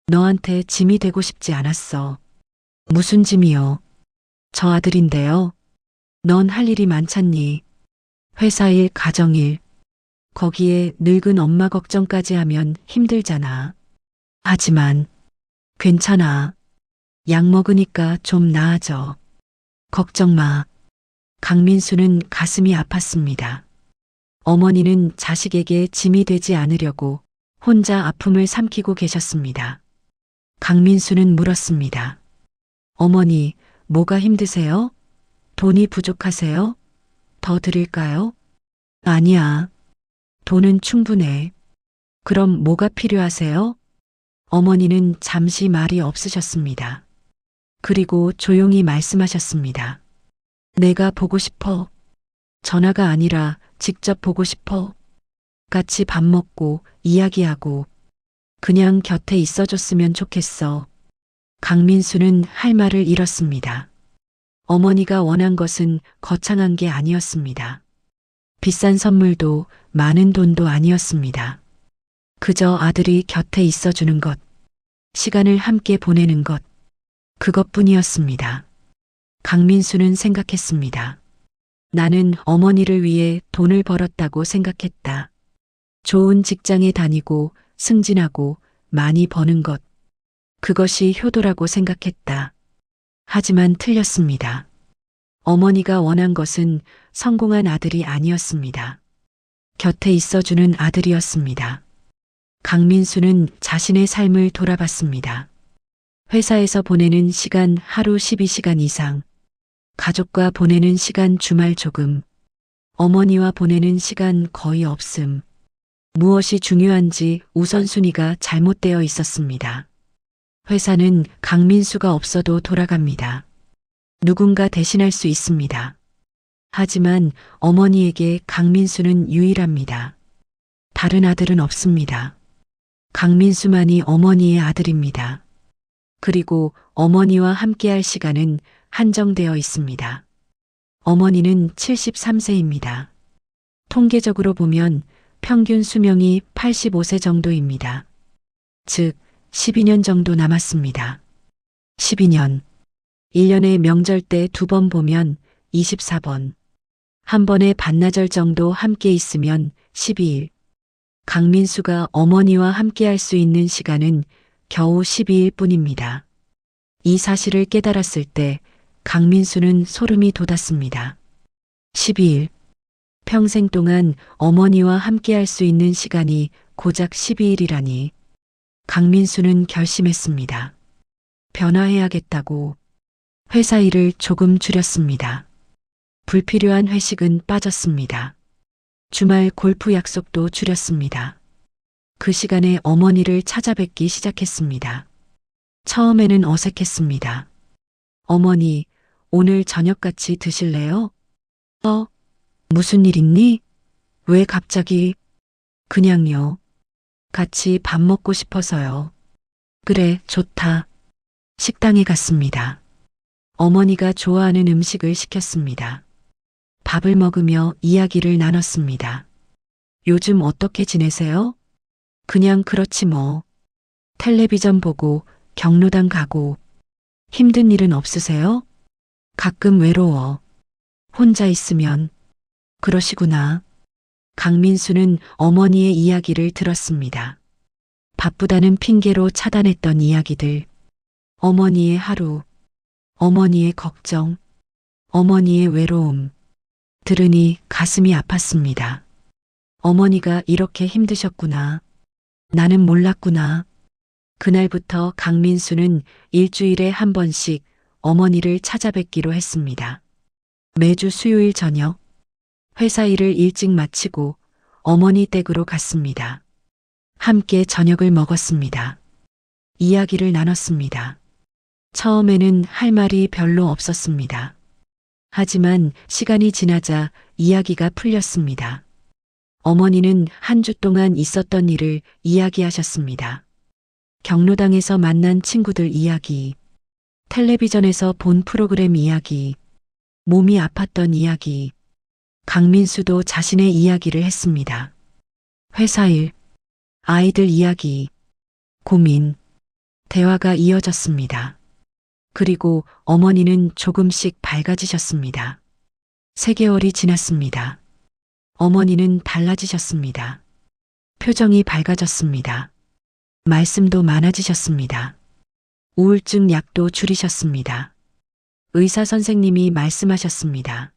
너한테 짐이 되고 싶지 않았어. 무슨 짐이요? 저 아들인데요. 넌 할 일이 많잖니. 회사일, 가정일. 거기에 늙은 엄마 걱정까지 하면 힘들잖아. 하지만 괜찮아. 약 먹으니까 좀 나아져. 걱정 마. 강민수는 가슴이 아팠습니다. 어머니는 자식에게 짐이 되지 않으려고 혼자 아픔을 삼키고 계셨습니다. 강민수는 물었습니다. 어머니, 뭐가 힘드세요? 돈이 부족하세요? 더 드릴까요? 아니야. 돈은 충분해. 그럼 뭐가 필요하세요? 어머니는 잠시 말이 없으셨습니다. 그리고 조용히 말씀하셨습니다. 내가 보고 싶어. 전화가 아니라 직접 보고 싶어. 같이 밥 먹고 이야기하고 그냥 곁에 있어줬으면 좋겠어. 강민수는 할 말을 잃었습니다. 어머니가 원한 것은 거창한 게 아니었습니다. 비싼 선물도 많은 돈도 아니었습니다. 그저 아들이 곁에 있어주는 것, 시간을 함께 보내는 것, 그것뿐이었습니다. 강민수는 생각했습니다. 나는 어머니를 위해 돈을 벌었다고 생각했다. 좋은 직장에 다니고 승진하고 많이 버는 것, 그것이 효도라고 생각했다. 하지만 틀렸습니다. 어머니가 원한 것은 성공한 아들이 아니었습니다. 곁에 있어주는 아들이었습니다. 강민수는 자신의 삶을 돌아봤습니다. 회사에서 보내는 시간 하루 12시간 이상, 가족과 보내는 시간 주말 조금, 어머니와 보내는 시간 거의 없음. 무엇이 중요한지 우선순위가 잘못되어 있었습니다. 회사는 강민수가 없어도 돌아갑니다. 누군가 대신할 수 있습니다. 하지만 어머니에게 강민수는 유일합니다. 다른 아들은 없습니다. 강민수만이 어머니의 아들입니다. 그리고 어머니와 함께할 시간은 한정되어 있습니다. 어머니는 73세입니다. 통계적으로 보면 평균 수명이 85세 정도입니다. 즉, 12년 정도 남았습니다. 12년. 1년에 명절 때 2번 보면 24번. 한 번에 반나절 정도 함께 있으면 12일. 강민수가 어머니와 함께 할 수 있는 시간은 겨우 12일 뿐입니다. 이 사실을 깨달았을 때 강민수는 소름이 돋았습니다. 12일. 평생 동안 어머니와 함께 할 수 있는 시간이 고작 12일이라니. 강민수는 결심했습니다. 변화해야겠다고. 회사 일을 조금 줄였습니다. 불필요한 회식은 빠졌습니다. 주말 골프 약속도 줄였습니다. 그 시간에 어머니를 찾아뵙기 시작했습니다. 처음에는 어색했습니다. 어머니, 오늘 저녁 같이 드실래요? 무슨 일 있니? 왜 갑자기? 그냥요. 같이 밥 먹고 싶어서요. 그래, 좋다. 식당에 갔습니다. 어머니가 좋아하는 음식을 시켰습니다. 밥을 먹으며 이야기를 나눴습니다. 요즘 어떻게 지내세요? 그냥 그렇지 뭐. 텔레비전 보고 경로당 가고. 힘든 일은 없으세요? 가끔 외로워. 혼자 있으면. 그러시구나. 강민수는 어머니의 이야기를 들었습니다. 바쁘다는 핑계로 차단했던 이야기들. 어머니의 하루. 어머니의 걱정. 어머니의 외로움. 들으니 가슴이 아팠습니다. 어머니가 이렇게 힘드셨구나. 나는 몰랐구나. 그날부터 강민수는 일주일에 한 번씩 어머니를 찾아뵙기로 했습니다. 매주 수요일 저녁, 회사 일을 일찍 마치고 어머니 댁으로 갔습니다. 함께 저녁을 먹었습니다. 이야기를 나눴습니다. 처음에는 할 말이 별로 없었습니다. 하지만 시간이 지나자 이야기가 풀렸습니다. 어머니는 한 주 동안 있었던 일을 이야기하셨습니다. 경로당에서 만난 친구들 이야기, 텔레비전에서 본 프로그램 이야기, 몸이 아팠던 이야기, 강민수도 자신의 이야기를 했습니다. 회사 일, 아이들 이야기, 고민, 대화가 이어졌습니다. 그리고 어머니는 조금씩 밝아지셨습니다. 3개월이 지났습니다. 어머니는 달라지셨습니다. 표정이 밝아졌습니다. 말씀도 많아지셨습니다. 우울증 약도 줄이셨습니다. 의사 선생님이 말씀하셨습니다.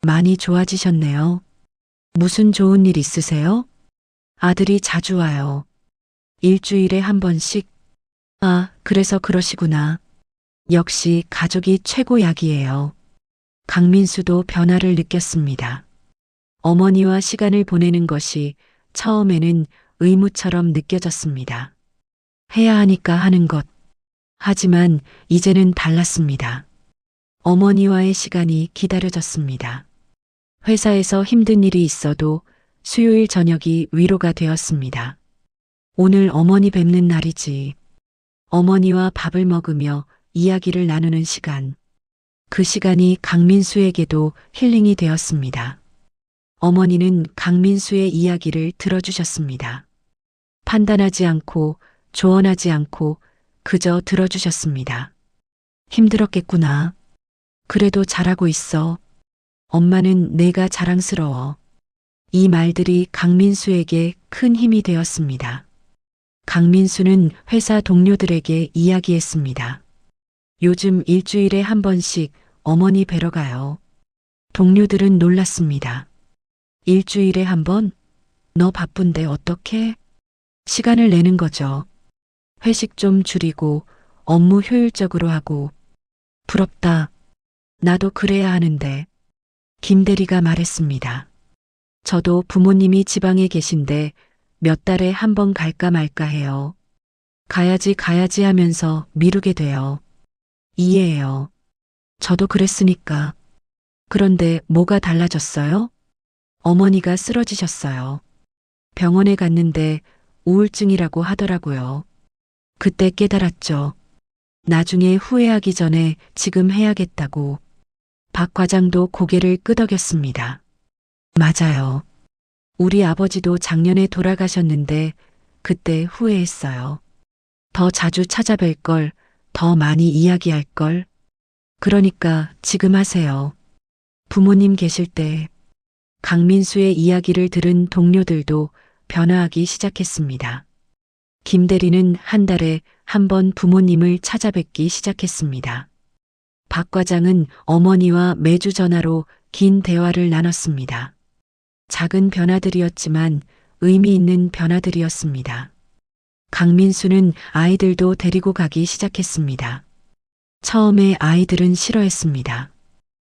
많이 좋아지셨네요. 무슨 좋은 일 있으세요? 아들이 자주 와요. 일주일에 한 번씩. 아, 그래서 그러시구나. 역시 가족이 최고약이에요. 강민수도 변화를 느꼈습니다. 어머니와 시간을 보내는 것이 처음에는 의무처럼 느껴졌습니다. 해야 하니까 하는 것. 하지만 이제는 달랐습니다. 어머니와의 시간이 기다려졌습니다. 회사에서 힘든 일이 있어도 수요일 저녁이 위로가 되었습니다. 오늘 어머니 뵙는 날이지. 어머니와 밥을 먹으며 이야기를 나누는 시간. 그 시간이 강민수에게도 힐링이 되었습니다. 어머니는 강민수의 이야기를 들어주셨습니다. 판단하지 않고 조언하지 않고 그저 들어주셨습니다. 힘들었겠구나. 그래도 잘하고 있어. 엄마는 내가 자랑스러워. 이 말들이 강민수에게 큰 힘이 되었습니다. 강민수는 회사 동료들에게 이야기했습니다. 요즘 일주일에 한 번씩 어머니 뵈러 가요. 동료들은 놀랐습니다. 일주일에 한 번? 너 바쁜데 어떻게? 시간을 내는 거죠. 회식 좀 줄이고 업무 효율적으로 하고. 부럽다. 나도 그래야 하는데. 김 대리가 말했습니다. 저도 부모님이 지방에 계신데 몇 달에 한 번 갈까 말까 해요. 가야지 하면서 미루게 돼요. 이해해요. 저도 그랬으니까. 그런데 뭐가 달라졌어요? 어머니가 쓰러지셨어요. 병원에 갔는데 우울증이라고 하더라고요. 그때 깨달았죠. 나중에 후회하기 전에 지금 해야겠다고. 박 과장도 고개를 끄덕였습니다. 맞아요. 우리 아버지도 작년에 돌아가셨는데 그때 후회했어요. 더 자주 찾아뵐 걸, 더 많이 이야기할 걸. 그러니까 지금 하세요. 부모님 계실 때. 강민수의 이야기를 들은 동료들도 변화하기 시작했습니다. 김 대리는 한 달에 한 번 부모님을 찾아뵙기 시작했습니다. 박 과장은 어머니와 매주 전화로 긴 대화를 나눴습니다. 작은 변화들이었지만 의미 있는 변화들이었습니다. 강민수는 아이들도 데리고 가기 시작했습니다. 처음에 아이들은 싫어했습니다.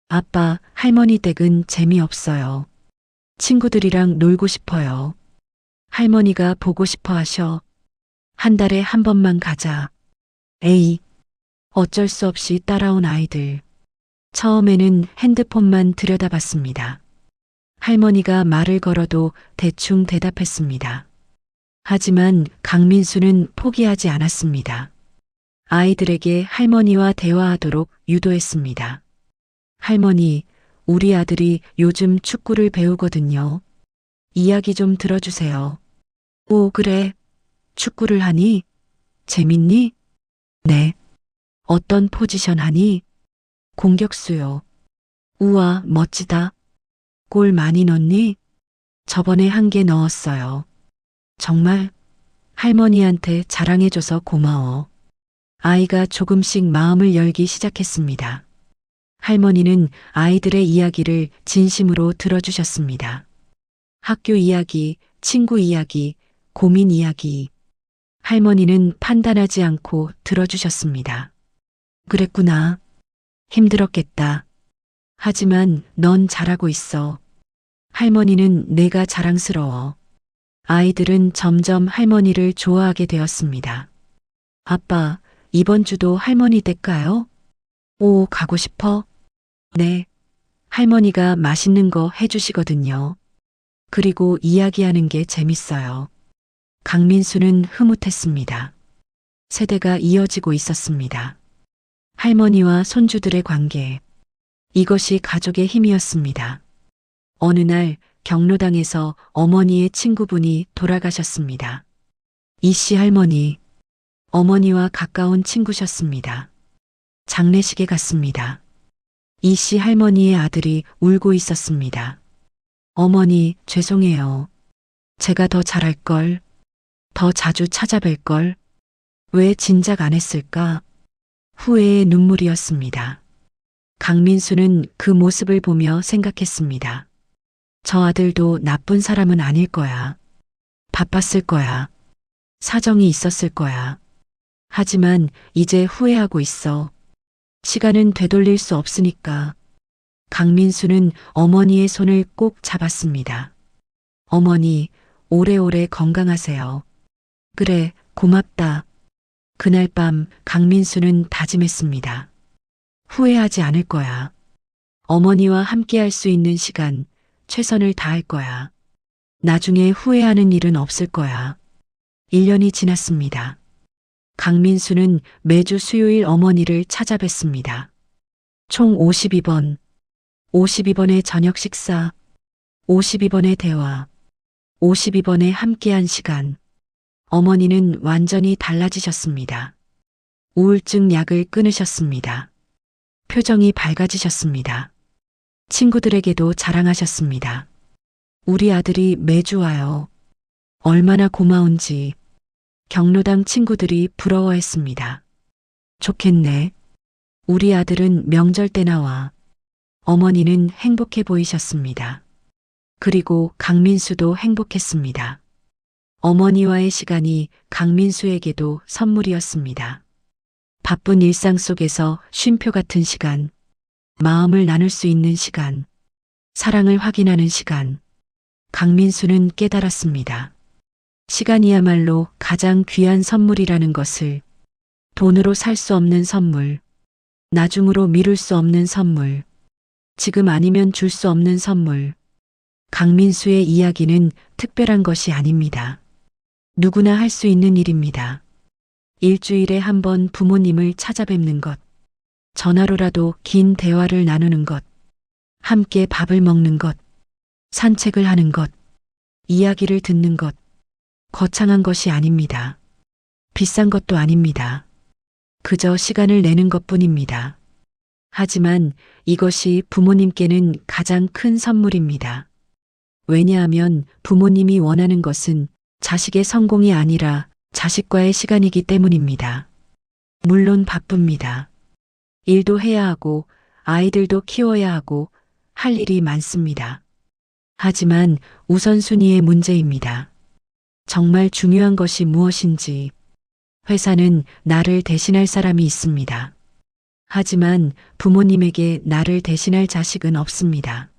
아빠, 할머니 댁은 재미없어요. 친구들이랑 놀고 싶어요. 할머니가 보고 싶어 하셔. 한 달에 한 번만 가자. 에이, 어쩔 수 없이 따라온 아이들. 처음에는 핸드폰만 들여다봤습니다. 할머니가 말을 걸어도 대충 대답했습니다. 하지만 강민수는 포기하지 않았습니다. 아이들에게 할머니와 대화하도록 유도했습니다. 할머니, 우리 아들이 요즘 축구를 배우거든요. 이야기 좀 들어주세요. 오, 그래. 축구를 하니? 재밌니? 네. 어떤 포지션 하니? 공격수요. 우와, 멋지다. 골 많이 넣니? 저번에 1개 넣었어요. 정말? 할머니한테 자랑해줘서 고마워. 아이가 조금씩 마음을 열기 시작했습니다. 할머니는 아이들의 이야기를 진심으로 들어주셨습니다. 학교 이야기, 친구 이야기, 고민 이야기. 할머니는 판단하지 않고 들어주셨습니다. 그랬구나. 힘들었겠다. 하지만 넌 잘하고 있어. 할머니는 내가 자랑스러워. 아이들은 점점 할머니를 좋아하게 되었습니다. 아빠, 이번 주도 할머니 댁 가요? 오, 가고 싶어? 네. 할머니가 맛있는 거 해주시거든요. 그리고 이야기하는 게 재밌어요. 강민수는 흐뭇했습니다. 세대가 이어지고 있었습니다. 할머니와 손주들의 관계. 이것이 가족의 힘이었습니다. 어느 날 경로당에서 어머니의 친구분이 돌아가셨습니다. 이씨 할머니. 어머니와 가까운 친구셨습니다. 장례식에 갔습니다. 이씨 할머니의 아들이 울고 있었습니다. 어머니, 죄송해요. 제가 더 잘할걸. 더 자주 찾아뵐걸. 왜 진작 안 했을까? 후회의 눈물이었습니다. 강민수는 그 모습을 보며 생각했습니다. 저 아들도 나쁜 사람은 아닐 거야. 바빴을 거야. 사정이 있었을 거야. 하지만 이제 후회하고 있어. 시간은 되돌릴 수 없으니까. 강민수는 어머니의 손을 꼭 잡았습니다. 어머니, 오래오래 건강하세요. 그래, 고맙다. 그날 밤 강민수는 다짐했습니다. 후회하지 않을 거야. 어머니와 함께 할 수 있는 시간, 최선을 다할 거야. 나중에 후회하는 일은 없을 거야. 1년이 지났습니다. 강민수는 매주 수요일 어머니를 찾아뵀습니다. 총 52번. 52번의 저녁 식사, 52번의 대화, 52번의 함께한 시간. 어머니는 완전히 달라지셨습니다. 우울증 약을 끊으셨습니다. 표정이 밝아지셨습니다. 친구들에게도 자랑하셨습니다. 우리 아들이 매주 와요. 얼마나 고마운지. 경로당 친구들이 부러워했습니다. 좋겠네. 우리 아들은 명절 때나 와. 어머니는 행복해 보이셨습니다. 그리고 강민수도 행복했습니다. 어머니와의 시간이 강민수에게도 선물이었습니다. 바쁜 일상 속에서 쉼표 같은 시간, 마음을 나눌 수 있는 시간, 사랑을 확인하는 시간. 강민수는 깨달았습니다. 시간이야말로 가장 귀한 선물이라는 것을. 돈으로 살 수 없는 선물, 나중으로 미룰 수 없는 선물, 지금 아니면 줄 수 없는 선물. 강민수의 이야기는 특별한 것이 아닙니다. 누구나 할 수 있는 일입니다. 일주일에 한 번 부모님을 찾아뵙는 것, 전화로라도 긴 대화를 나누는 것, 함께 밥을 먹는 것, 산책을 하는 것, 이야기를 듣는 것. 거창한 것이 아닙니다. 비싼 것도 아닙니다. 그저 시간을 내는 것뿐입니다. 하지만 이것이 부모님께는 가장 큰 선물입니다. 왜냐하면 부모님이 원하는 것은 자식의 성공이 아니라 자식과의 시간이기 때문입니다. 물론 바쁩니다. 일도 해야 하고 아이들도 키워야 하고 할 일이 많습니다. 하지만 우선순위의 문제입니다. 정말 중요한 것이 무엇인지. 회사는 나를 대신할 사람이 있습니다. 하지만 부모님에게 나를 대신할 자식은 없습니다.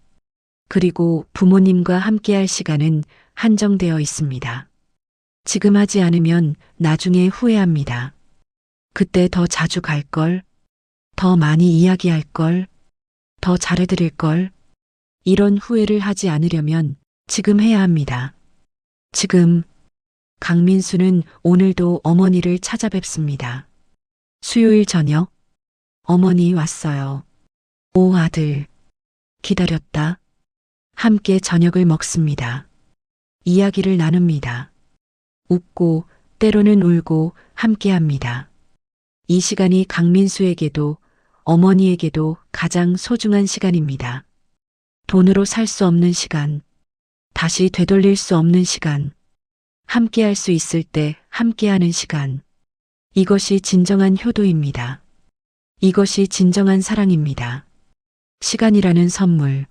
그리고 부모님과 함께할 시간은 한정되어 있습니다. 지금 하지 않으면 나중에 후회합니다. 그때 더 자주 갈 걸, 더 많이 이야기할 걸, 더 잘해드릴 걸. 이런 후회를 하지 않으려면 지금 해야 합니다. 지금. 강민수는 오늘도 어머니를 찾아뵙습니다. 수요일 저녁. 어머니 왔어요. 오 아들. 기다렸다. 함께 저녁을 먹습니다. 이야기를 나눕니다. 웃고 때로는 울고 함께합니다. 이 시간이 강민수에게도 어머니에게도 가장 소중한 시간입니다. 돈으로 살 수 없는 시간, 다시 되돌릴 수 없는 시간, 함께할 수 있을 때 함께하는 시간. 이것이 진정한 효도입니다. 이것이 진정한 사랑입니다. 시간이라는 선물.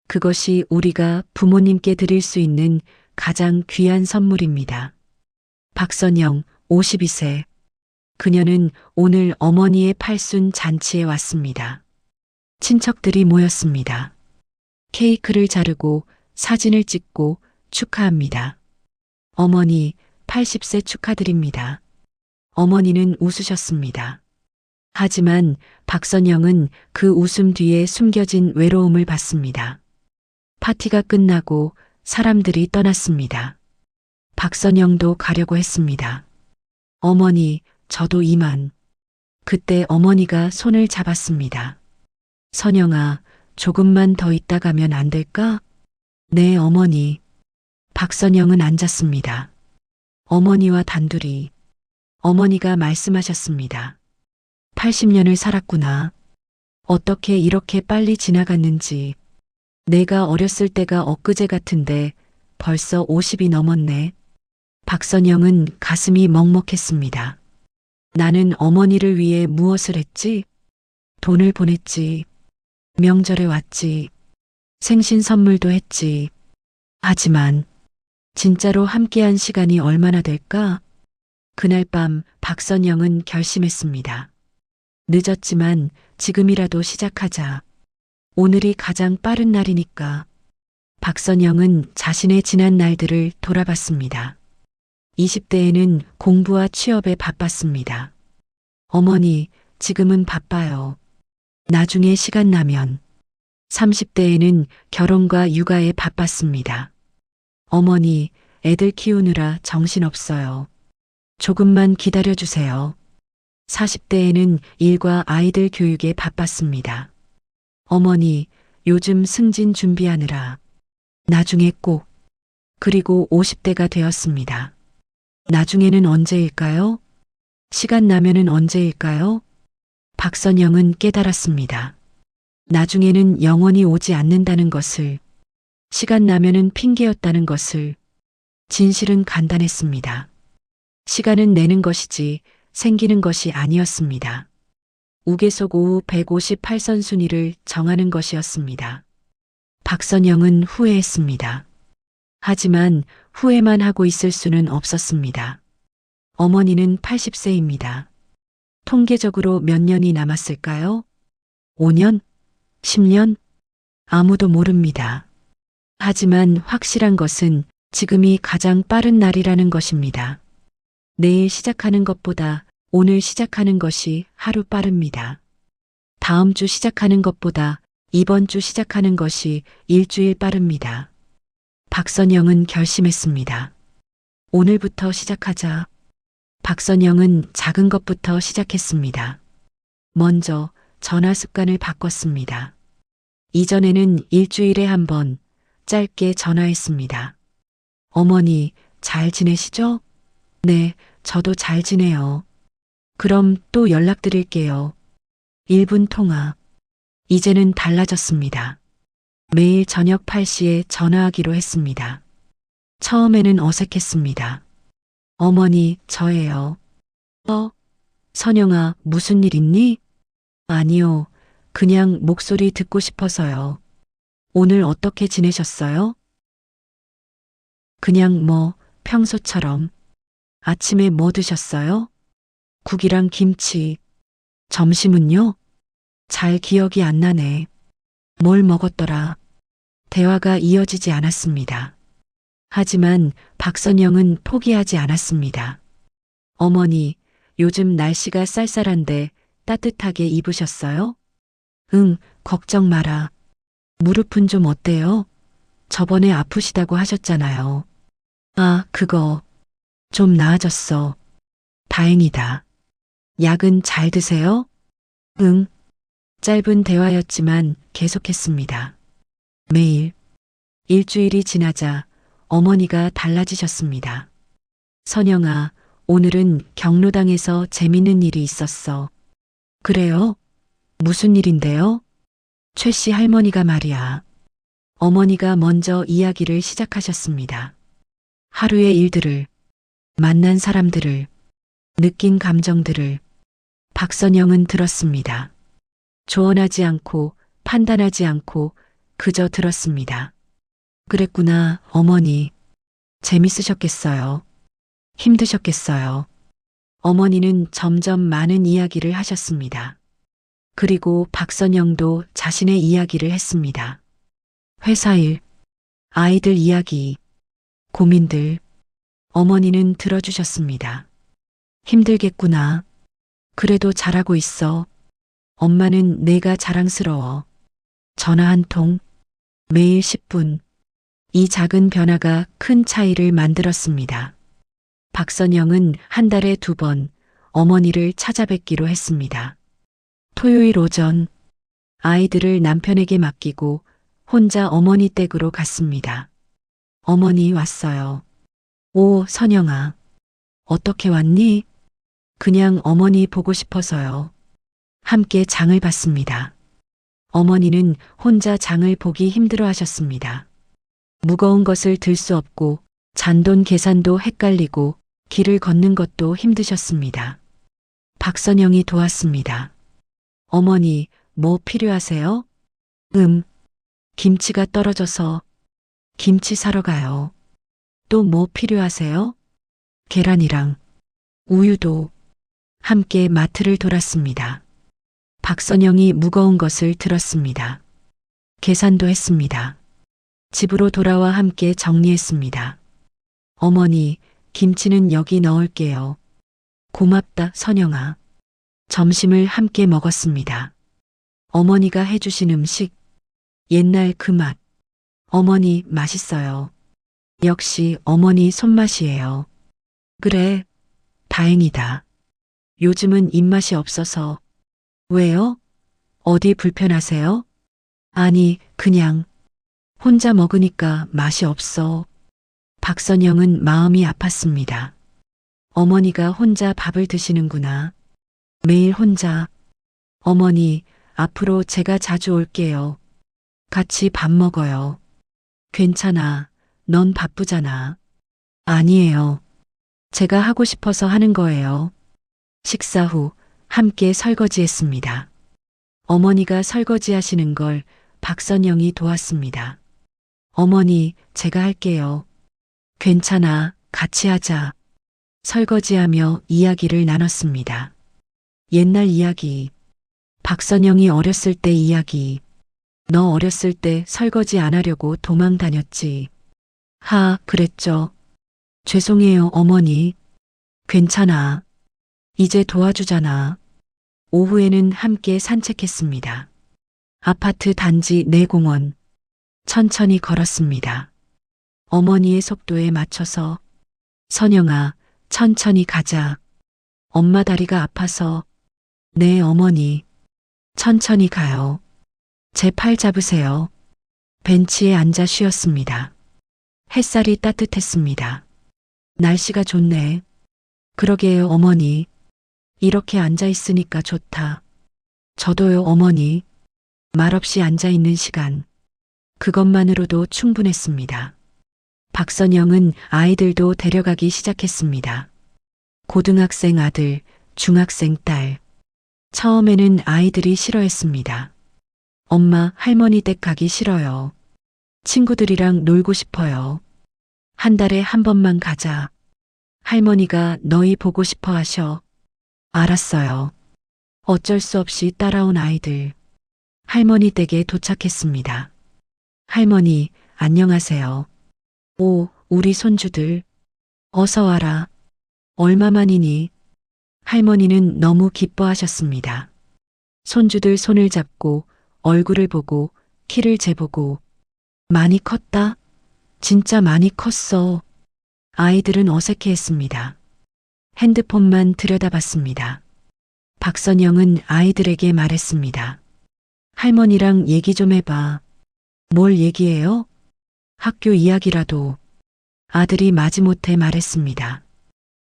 그것이 우리가 부모님께 드릴 수 있는 가장 귀한 선물입니다. 박선영, 52세. 그녀는 오늘 어머니의 팔순 잔치에 왔습니다. 친척들이 모였습니다. 케이크를 자르고 사진을 찍고 축하합니다. 어머니, 80세 축하드립니다. 어머니는 웃으셨습니다. 하지만 박선영은 그 웃음 뒤에 숨겨진 외로움을 봤습니다. 파티가 끝나고 사람들이 떠났습니다. 박선영도 가려고 했습니다. 어머니, 저도 이만. 그때 어머니가 손을 잡았습니다. 선영아, 조금만 더 있다 가면 안 될까? 네, 어머니. 박선영은 앉았습니다. 어머니와 단둘이. 어머니가 말씀하셨습니다. 80년을 살았구나. 어떻게 이렇게 빨리 지나갔는지. 내가 어렸을 때가 엊그제 같은데 벌써 50이 넘었네. 박선영은 가슴이 먹먹했습니다. 나는 어머니를 위해 무엇을 했지? 돈을 보냈지. 명절에 왔지. 생신 선물도 했지. 하지만 진짜로 함께한 시간이 얼마나 될까? 그날 밤 박선영은 결심했습니다. 늦었지만 지금이라도 시작하자. 오늘이 가장 빠른 날이니까. 박선영은 자신의 지난 날들을 돌아봤습니다. 20대에는 공부와 취업에 바빴습니다. 어머니, 지금은 바빠요. 나중에 시간 나면. 30대에는 결혼과 육아에 바빴습니다. 어머니, 애들 키우느라 정신없어요. 조금만 기다려주세요. 40대에는 일과 아이들 교육에 바빴습니다. 어머니, 요즘 승진 준비하느라. 나중에 꼭. 그리고 50대가 되었습니다. 나중에는 언제일까요? 시간 나면은 언제일까요? 박선영은 깨달았습니다. 나중에는 영원히 오지 않는다는 것을, 시간 나면은 핑계였다는 것을. 진실은 간단했습니다. 시간은 내는 것이지 생기는 것이 아니었습니다. 우계속 오후 158선 순위를 정하는 것이었습니다. 박선영은 후회했습니다. 하지만 후회만 하고 있을 수는 없었습니다. 어머니는 80세입니다. 통계적으로 몇 년이 남았을까요? 5년? 10년? 아무도 모릅니다. 하지만 확실한 것은 지금이 가장 빠른 날이라는 것입니다. 내일 시작하는 것보다 오늘 시작하는 것이 하루 빠릅니다. 다음 주 시작하는 것보다 이번 주 시작하는 것이 일주일 빠릅니다. 박선영은 결심했습니다. 오늘부터 시작하자. 박선영은 작은 것부터 시작했습니다. 먼저 전화 습관을 바꿨습니다. 이전에는 일주일에 한 번 짧게 전화했습니다. 어머니, 잘 지내시죠? 네, 저도 잘 지내요. 그럼 또 연락드릴게요. 1분 통화. 이제는 달라졌습니다. 매일 저녁 8시에 전화하기로 했습니다. 처음에는 어색했습니다. 어머니, 저예요. 선영아, 무슨 일 있니? 아니요, 그냥 목소리 듣고 싶어서요. 오늘 어떻게 지내셨어요? 그냥 평소처럼. 아침에 뭐 드셨어요? 국이랑 김치. 점심은요? 잘 기억이 안 나네. 뭘 먹었더라? 대화가 이어지지 않았습니다. 하지만 박선영은 포기하지 않았습니다. 어머니, 요즘 날씨가 쌀쌀한데 따뜻하게 입으셨어요? 응, 걱정 마라. 무릎은 좀 어때요? 저번에 아프시다고 하셨잖아요. 아, 그거. 좀 나아졌어. 다행이다. 약은 잘 드세요? 응. 짧은 대화였지만 계속했습니다. 매일. 일주일이 지나자 어머니가 달라지셨습니다. 선영아, 오늘은 경로당에서 재밌는 일이 있었어. 그래요? 무슨 일인데요? 최 씨 할머니가 말이야. 어머니가 먼저 이야기를 시작하셨습니다. 하루의 일들을, 만난 사람들을, 느낀 감정들을. 박선영은 들었습니다. 조언하지 않고 판단하지 않고 그저 들었습니다. 그랬구나, 어머니. 재밌으셨겠어요. 힘드셨겠어요. 어머니는 점점 많은 이야기를 하셨습니다. 그리고 박선영도 자신의 이야기를 했습니다. 회사 일, 아이들 이야기, 고민들. 어머니는 들어주셨습니다. 힘들겠구나. 그래도 잘하고 있어. 엄마는 내가 자랑스러워. 전화 한 통, 매일 10분. 이 작은 변화가 큰 차이를 만들었습니다. 박선영은 한 달에 2번 어머니를 찾아뵙기로 했습니다. 토요일 오전, 아이들을 남편에게 맡기고 혼자 어머니 댁으로 갔습니다. 어머니 왔어요. 오, 선영아. 어떻게 왔니? 그냥 어머니 보고 싶어서요. 함께 장을 봤습니다. 어머니는 혼자 장을 보기 힘들어 하셨습니다. 무거운 것을 들 수 없고 잔돈 계산도 헷갈리고 길을 걷는 것도 힘드셨습니다. 박선영이 도왔습니다. 어머니, 뭐 필요하세요? 김치가 떨어져서 김치 사러 가요. 또 뭐 필요하세요? 계란이랑 우유도. 함께 마트를 돌았습니다. 박선영이 무거운 것을 들었습니다. 계산도 했습니다. 집으로 돌아와 함께 정리했습니다. 어머니, 김치는 여기 넣을게요. 고맙다, 선영아. 점심을 함께 먹었습니다. 어머니가 해주신 음식, 옛날 그 맛. 어머니, 맛있어요. 역시 어머니 손맛이에요. 그래, 다행이다. 요즘은 입맛이 없어서. 왜요? 어디 불편하세요? 아니, 그냥 혼자 먹으니까 맛이 없어. 박선영은 마음이 아팠습니다. 어머니가 혼자 밥을 드시는구나. 매일 혼자. 어머니, 앞으로 제가 자주 올게요. 같이 밥 먹어요. 괜찮아. 넌 바쁘잖아. 아니에요. 제가 하고 싶어서 하는 거예요. 식사 후 함께 설거지했습니다. 어머니가 설거지 하시는 걸 박선영이 도왔습니다. 어머니, 제가 할게요. 괜찮아, 같이 하자. 설거지하며 이야기를 나눴습니다. 옛날 이야기. 박선영이 어렸을 때 이야기. 너 어렸을 때 설거지 안 하려고 도망 다녔지. 그랬죠. 죄송해요, 어머니. 괜찮아. 이제 도와주잖아. 오후에는 함께 산책했습니다. 아파트 단지 내 공원. 천천히 걸었습니다. 어머니의 속도에 맞춰서. 선영아, 천천히 가자. 엄마 다리가 아파서. 네, 어머니. 천천히 가요. 제 팔 잡으세요. 벤치에 앉아 쉬었습니다. 햇살이 따뜻했습니다. 날씨가 좋네. 그러게요, 어머니. 이렇게 앉아 있으니까 좋다. 저도요, 어머니. 말없이 앉아 있는 시간. 그것만으로도 충분했습니다. 박선영은 아이들도 데려가기 시작했습니다. 고등학생 아들, 중학생 딸. 처음에는 아이들이 싫어했습니다. 엄마, 할머니 댁 가기 싫어요. 친구들이랑 놀고 싶어요. 한 달에 한 번만 가자. 할머니가 너희 보고 싶어 하셔. 알았어요. 어쩔 수 없이 따라온 아이들. 할머니 댁에 도착했습니다. 할머니, 안녕하세요. 오, 우리 손주들. 어서 와라. 얼마만이니? 할머니는 너무 기뻐하셨습니다. 손주들 손을 잡고 얼굴을 보고 키를 재보고 많이 컸다? 진짜 많이 컸어. 아이들은 어색해했습니다. 핸드폰만 들여다봤습니다. 박선영은 아이들에게 말했습니다. 할머니랑 얘기 좀 해봐. 뭘 얘기해요? 학교 이야기라도. 아들이 마지못해 말했습니다.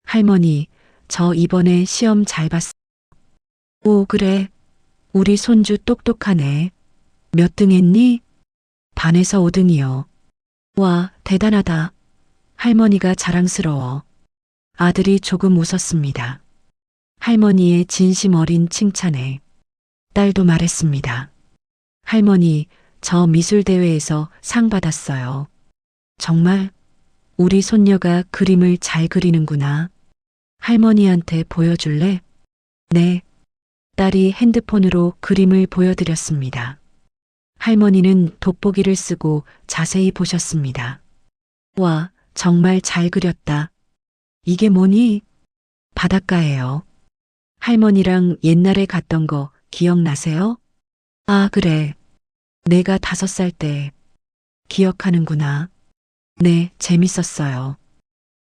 할머니, 저 이번에 시험 잘 봤어. 오, 그래. 우리 손주 똑똑하네. 몇 등 했니? 반에서 5등이요. 와, 대단하다. 할머니가 자랑스러워. 아들이 조금 웃었습니다. 할머니의 진심 어린 칭찬에 딸도 말했습니다. 할머니, 저 미술대회에서 상 받았어요. 정말? 우리 손녀가 그림을 잘 그리는구나. 할머니한테 보여줄래? 네. 딸이 핸드폰으로 그림을 보여드렸습니다. 할머니는 돋보기를 쓰고 자세히 보셨습니다. 와, 정말 잘 그렸다. 이게 뭐니? 바닷가예요. 할머니랑 옛날에 갔던 거 기억나세요? 아, 그래. 내가 5살 때. 기억하는구나. 네, 재밌었어요.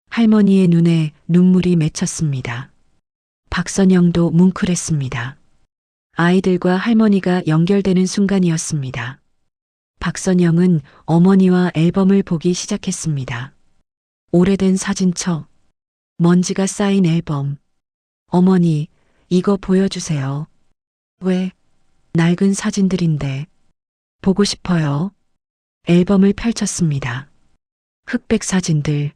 할머니의 눈에 눈물이 맺혔습니다. 박선영도 뭉클했습니다. 아이들과 할머니가 연결되는 순간이었습니다. 박선영은 어머니와 앨범을 보기 시작했습니다. 오래된 사진첩, 먼지가 쌓인 앨범. 어머니, 이거 보여주세요. 왜? 낡은 사진들인데. 보고 싶어요. 앨범을 펼쳤습니다. 흑백 사진들.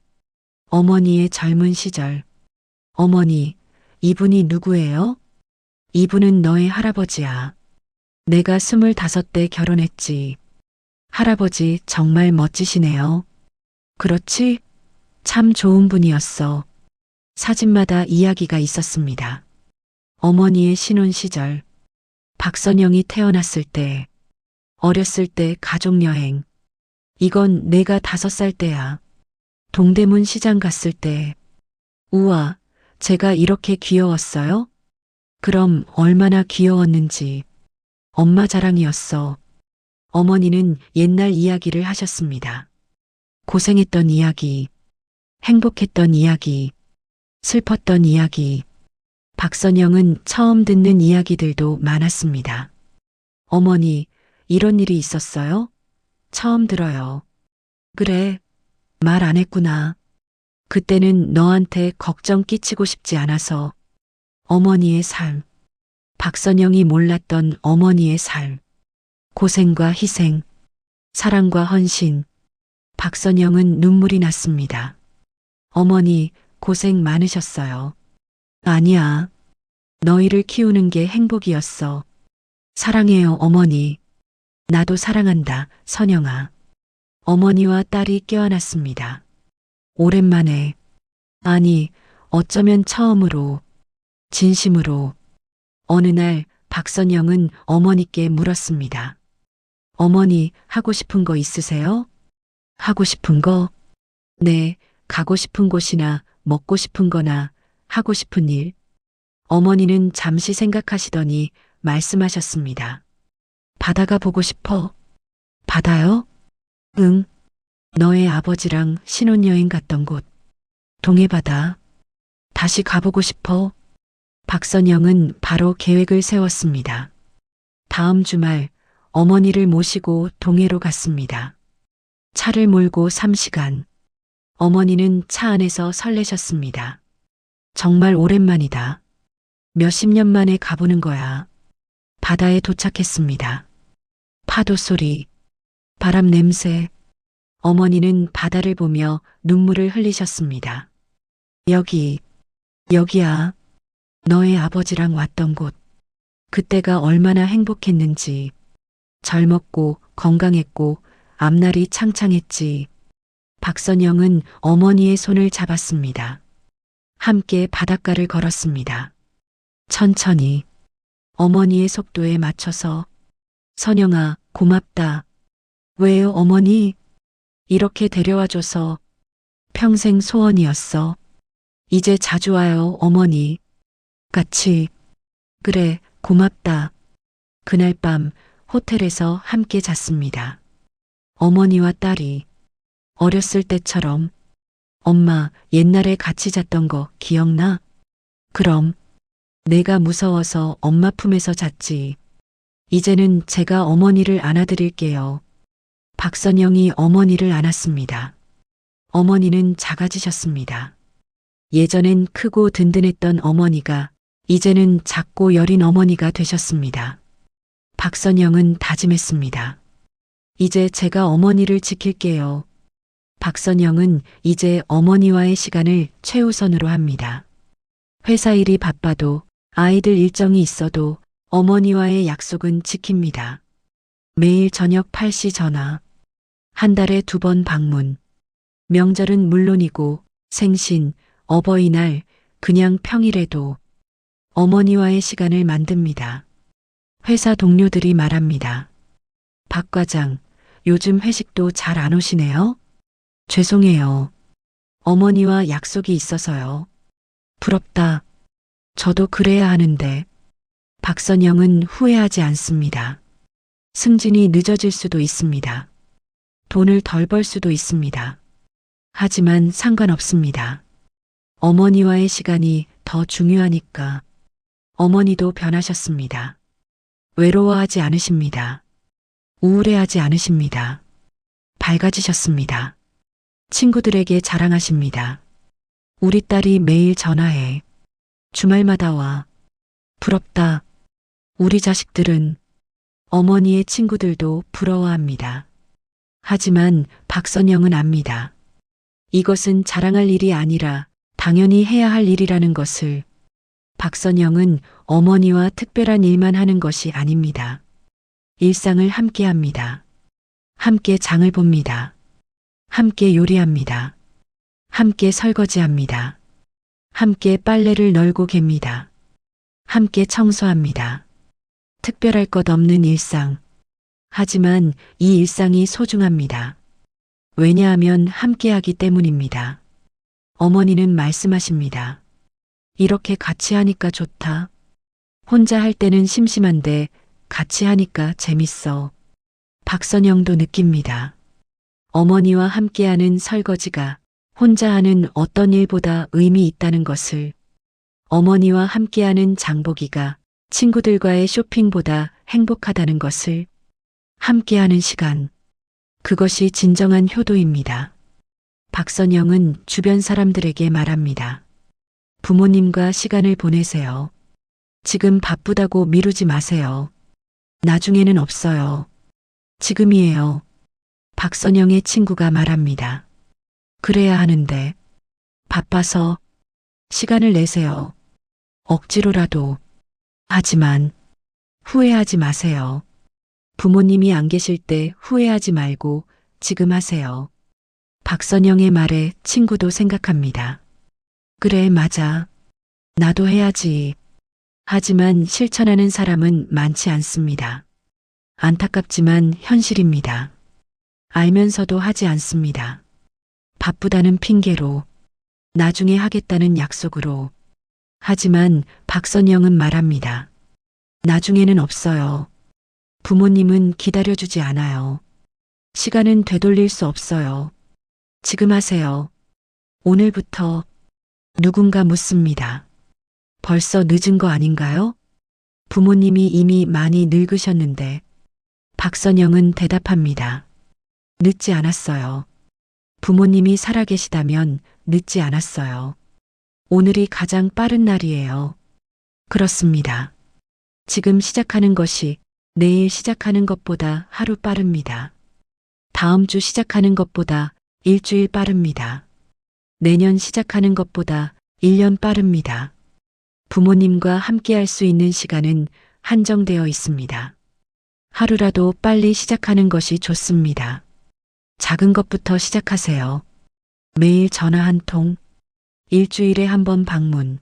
어머니의 젊은 시절. 어머니, 이분이 누구예요? 이분은 너의 할아버지야. 내가 25때 결혼했지. 할아버지 정말 멋지시네요. 그렇지? 참 좋은 분이었어. 사진마다 이야기가 있었습니다. 어머니의 신혼 시절. 박선영이 태어났을 때, 어렸을 때 가족여행. 이건 내가 5살 때야. 동대문 시장 갔을 때. 우와, 제가 이렇게 귀여웠어요? 그럼 얼마나 귀여웠는지. 엄마 자랑이었어. 어머니는 옛날 이야기를 하셨습니다. 고생했던 이야기, 행복했던 이야기, 슬펐던 이야기. 박선영은 처음 듣는 이야기들도 많았습니다. 어머니, 이런 일이 있었어요? 처음 들어요. 그래, 말 안 했구나. 그때는 너한테 걱정 끼치고 싶지 않아서. 어머니의 삶. 박선영이 몰랐던 어머니의 삶. 고생과 희생, 사랑과 헌신. 박선영은 눈물이 났습니다. 어머니, 고생 많으셨어요. 아니야. 너희를 키우는 게 행복이었어. 사랑해요, 어머니. 나도 사랑한다, 선영아. 어머니와 딸이 껴안았습니다. 오랜만에, 아니, 어쩌면 처음으로, 진심으로. 어느 날 박선영은 어머니께 물었습니다. 어머니, 하고 싶은 거 있으세요? 하고 싶은 거? 네, 가고 싶은 곳이나 먹고 싶은 거나 하고 싶은 일. 어머니는 잠시 생각하시더니 말씀하셨습니다. 바다가 보고 싶어. 바다요? 응. 너의 아버지랑 신혼여행 갔던 곳. 동해바다. 다시 가보고 싶어. 박선영은 바로 계획을 세웠습니다. 다음 주말 어머니를 모시고 동해로 갔습니다. 차를 몰고 3시간. 어머니는 차 안에서 설레셨습니다. 정말 오랜만이다. 몇십 년 만에 가보는 거야. 바다에 도착했습니다. 파도 소리, 바람 냄새. 어머니는 바다를 보며 눈물을 흘리셨습니다. 여기야. 너의 아버지랑 왔던 곳. 그때가 얼마나 행복했는지. 젊었고 건강했고 앞날이 창창했지. 박선영은 어머니의 손을 잡았습니다. 함께 바닷가를 걸었습니다. 천천히 어머니의 속도에 맞춰서. 선영아, 고맙다. 왜요, 어머니? 이렇게 데려와줘서. 평생 소원이었어. 이제 자주 와요, 어머니. 같이. 그래, 고맙다. 그날 밤 호텔에서 함께 잤습니다. 어머니와 딸이 어렸을 때처럼. 엄마, 옛날에 같이 잤던 거 기억나? 그럼. 내가 무서워서 엄마 품에서 잤지. 이제는 제가 어머니를 안아드릴게요. 박선영이 어머니를 안았습니다. 어머니는 작아지셨습니다. 예전엔 크고 든든했던 어머니가 이제는 작고 여린 어머니가 되셨습니다. 박선영은 다짐했습니다. 이제 제가 어머니를 지킬게요. 박선영은 이제 어머니와의 시간을 최우선으로 합니다. 회사 일이 바빠도 아이들 일정이 있어도 어머니와의 약속은 지킵니다. 매일 저녁 8시 전화. 한 달에 2번 방문. 명절은 물론이고 생신, 어버이날, 그냥 평일에도 어머니와의 시간을 만듭니다. 회사 동료들이 말합니다. 박 과장, 요즘 회식도 잘 안 오시네요? 죄송해요. 어머니와 약속이 있어서요. 부럽다. 저도 그래야 하는데. 박선영은 후회하지 않습니다. 승진이 늦어질 수도 있습니다. 돈을 덜 벌 수도 있습니다. 하지만 상관없습니다. 어머니와의 시간이 더 중요하니까. 어머니도 변하셨습니다. 외로워하지 않으십니다. 우울해하지 않으십니다. 밝아지셨습니다. 친구들에게 자랑하십니다. 우리 딸이 매일 전화해. 주말마다 와. 부럽다. 우리 자식들은. 어머니의 친구들도 부러워합니다. 하지만 박선영은 압니다. 이것은 자랑할 일이 아니라 당연히 해야 할 일이라는 것을. 박선영은 어머니와 특별한 일만 하는 것이 아닙니다. 일상을 함께 합니다. 함께 장을 봅니다. 함께 요리합니다. 함께 설거지합니다. 함께 빨래를 널고 갭니다. 함께 청소합니다. 특별할 것 없는 일상. 하지만 이 일상이 소중합니다. 왜냐하면 함께하기 때문입니다. 어머니는 말씀하십니다. 이렇게 같이 하니까 좋다. 혼자 할 때는 심심한데 같이 하니까 재밌어. 박선영도 느낍니다. 어머니와 함께하는 설거지가 혼자 하는 어떤 일보다 의미 있다는 것을, 어머니와 함께하는 장보기가 친구들과의 쇼핑보다 행복하다는 것을, 함께하는 시간, 그것이 진정한 효도입니다. 박선영은 주변 사람들에게 말합니다. 부모님과 시간을 보내세요. 지금 바쁘다고 미루지 마세요. 나중에는 없어요. 지금이에요. 박선영의 친구가 말합니다. 그래야 하는데. 바빠서. 시간을 내세요. 억지로라도. 하지만 후회하지 마세요. 부모님이 안 계실 때 후회하지 말고 지금 하세요. 박선영의 말에 친구도 생각합니다. 그래, 맞아. 나도 해야지. 하지만 실천하는 사람은 많지 않습니다. 안타깝지만 현실입니다. 알면서도 하지 않습니다. 바쁘다는 핑계로, 나중에 하겠다는 약속으로. 하지만 박선영은 말합니다. 나중에는 없어요. 부모님은 기다려주지 않아요. 시간은 되돌릴 수 없어요. 지금 하세요. 오늘부터. 누군가 묻습니다. 벌써 늦은 거 아닌가요? 부모님이 이미 많이 늙으셨는데. 박선영은 대답합니다. 늦지 않았어요. 부모님이 살아계시다면 늦지 않았어요. 오늘이 가장 빠른 날이에요. 그렇습니다. 지금 시작하는 것이 내일 시작하는 것보다 하루 빠릅니다. 다음 주 시작하는 것보다 일주일 빠릅니다. 내년 시작하는 것보다 1년 빠릅니다. 부모님과 함께할 수 있는 시간은 한정되어 있습니다. 하루라도 빨리 시작하는 것이 좋습니다. 작은 것부터 시작하세요. 매일 전화 한 통, 일주일에 한 번 방문,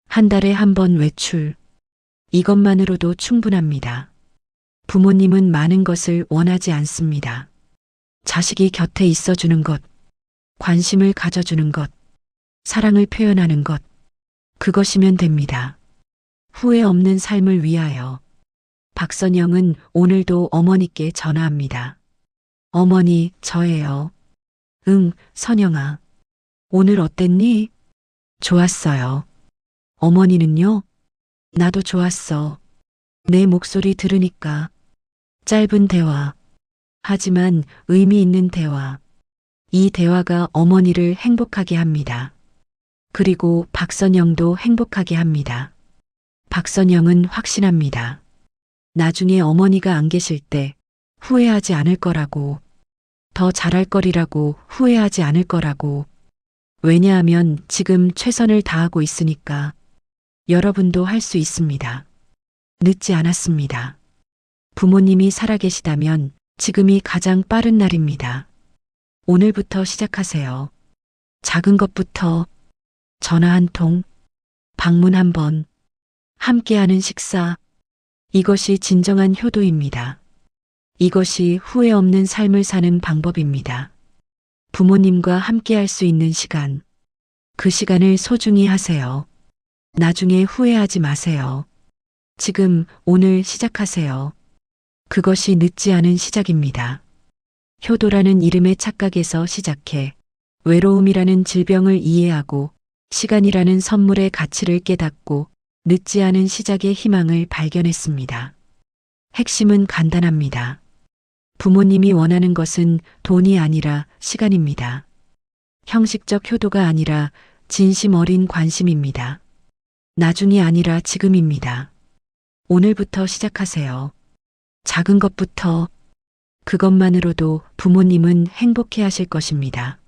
한 달에 한 번 외출. 이것만으로도 충분합니다. 부모님은 많은 것을 원하지 않습니다. 자식이 곁에 있어주는 것, 관심을 가져주는 것, 사랑을 표현하는 것, 그것이면 됩니다. 후회 없는 삶을 위하여. 박선영은 오늘도 어머니께 전화합니다. 어머니, 저예요. 응, 선영아. 오늘 어땠니? 좋았어요. 어머니는요? 나도 좋았어. 내 목소리 들으니까. 짧은 대화. 하지만 의미 있는 대화. 이 대화가 어머니를 행복하게 합니다. 그리고 박선영도 행복하게 합니다. 박선영은 확신합니다. 나중에 어머니가 안 계실 때 후회하지 않을 거라고, 더 잘할 거리라고 후회하지 않을 거라고. 왜냐하면 지금 최선을 다하고 있으니까. 여러분도 할 수 있습니다. 늦지 않았습니다. 부모님이 살아계시다면 지금이 가장 빠른 날입니다. 오늘부터 시작하세요. 작은 것부터. 전화 한 통, 방문 한 번, 함께하는 식사. 이것이 진정한 효도입니다. 이것이 후회 없는 삶을 사는 방법입니다. 부모님과 함께할 수 있는 시간. 그 시간을 소중히 하세요. 나중에 후회하지 마세요. 지금, 오늘 시작하세요. 그것이 늦지 않은 시작입니다. 효도라는 이름의 착각에서 시작해 외로움이라는 질병을 이해하고 시간이라는 선물의 가치를 깨닫고 늦지 않은 시작의 희망을 발견했습니다. 핵심은 간단합니다. 부모님이 원하는 것은 돈이 아니라 시간입니다. 형식적 효도가 아니라 진심 어린 관심입니다. 나중이 아니라 지금입니다. 오늘부터 시작하세요. 작은 것부터. 그것만으로도 부모님은 행복해 하실 것입니다.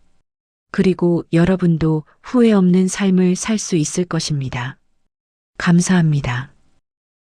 그리고 여러분도 후회 없는 삶을 살 수 있을 것입니다. 감사합니다.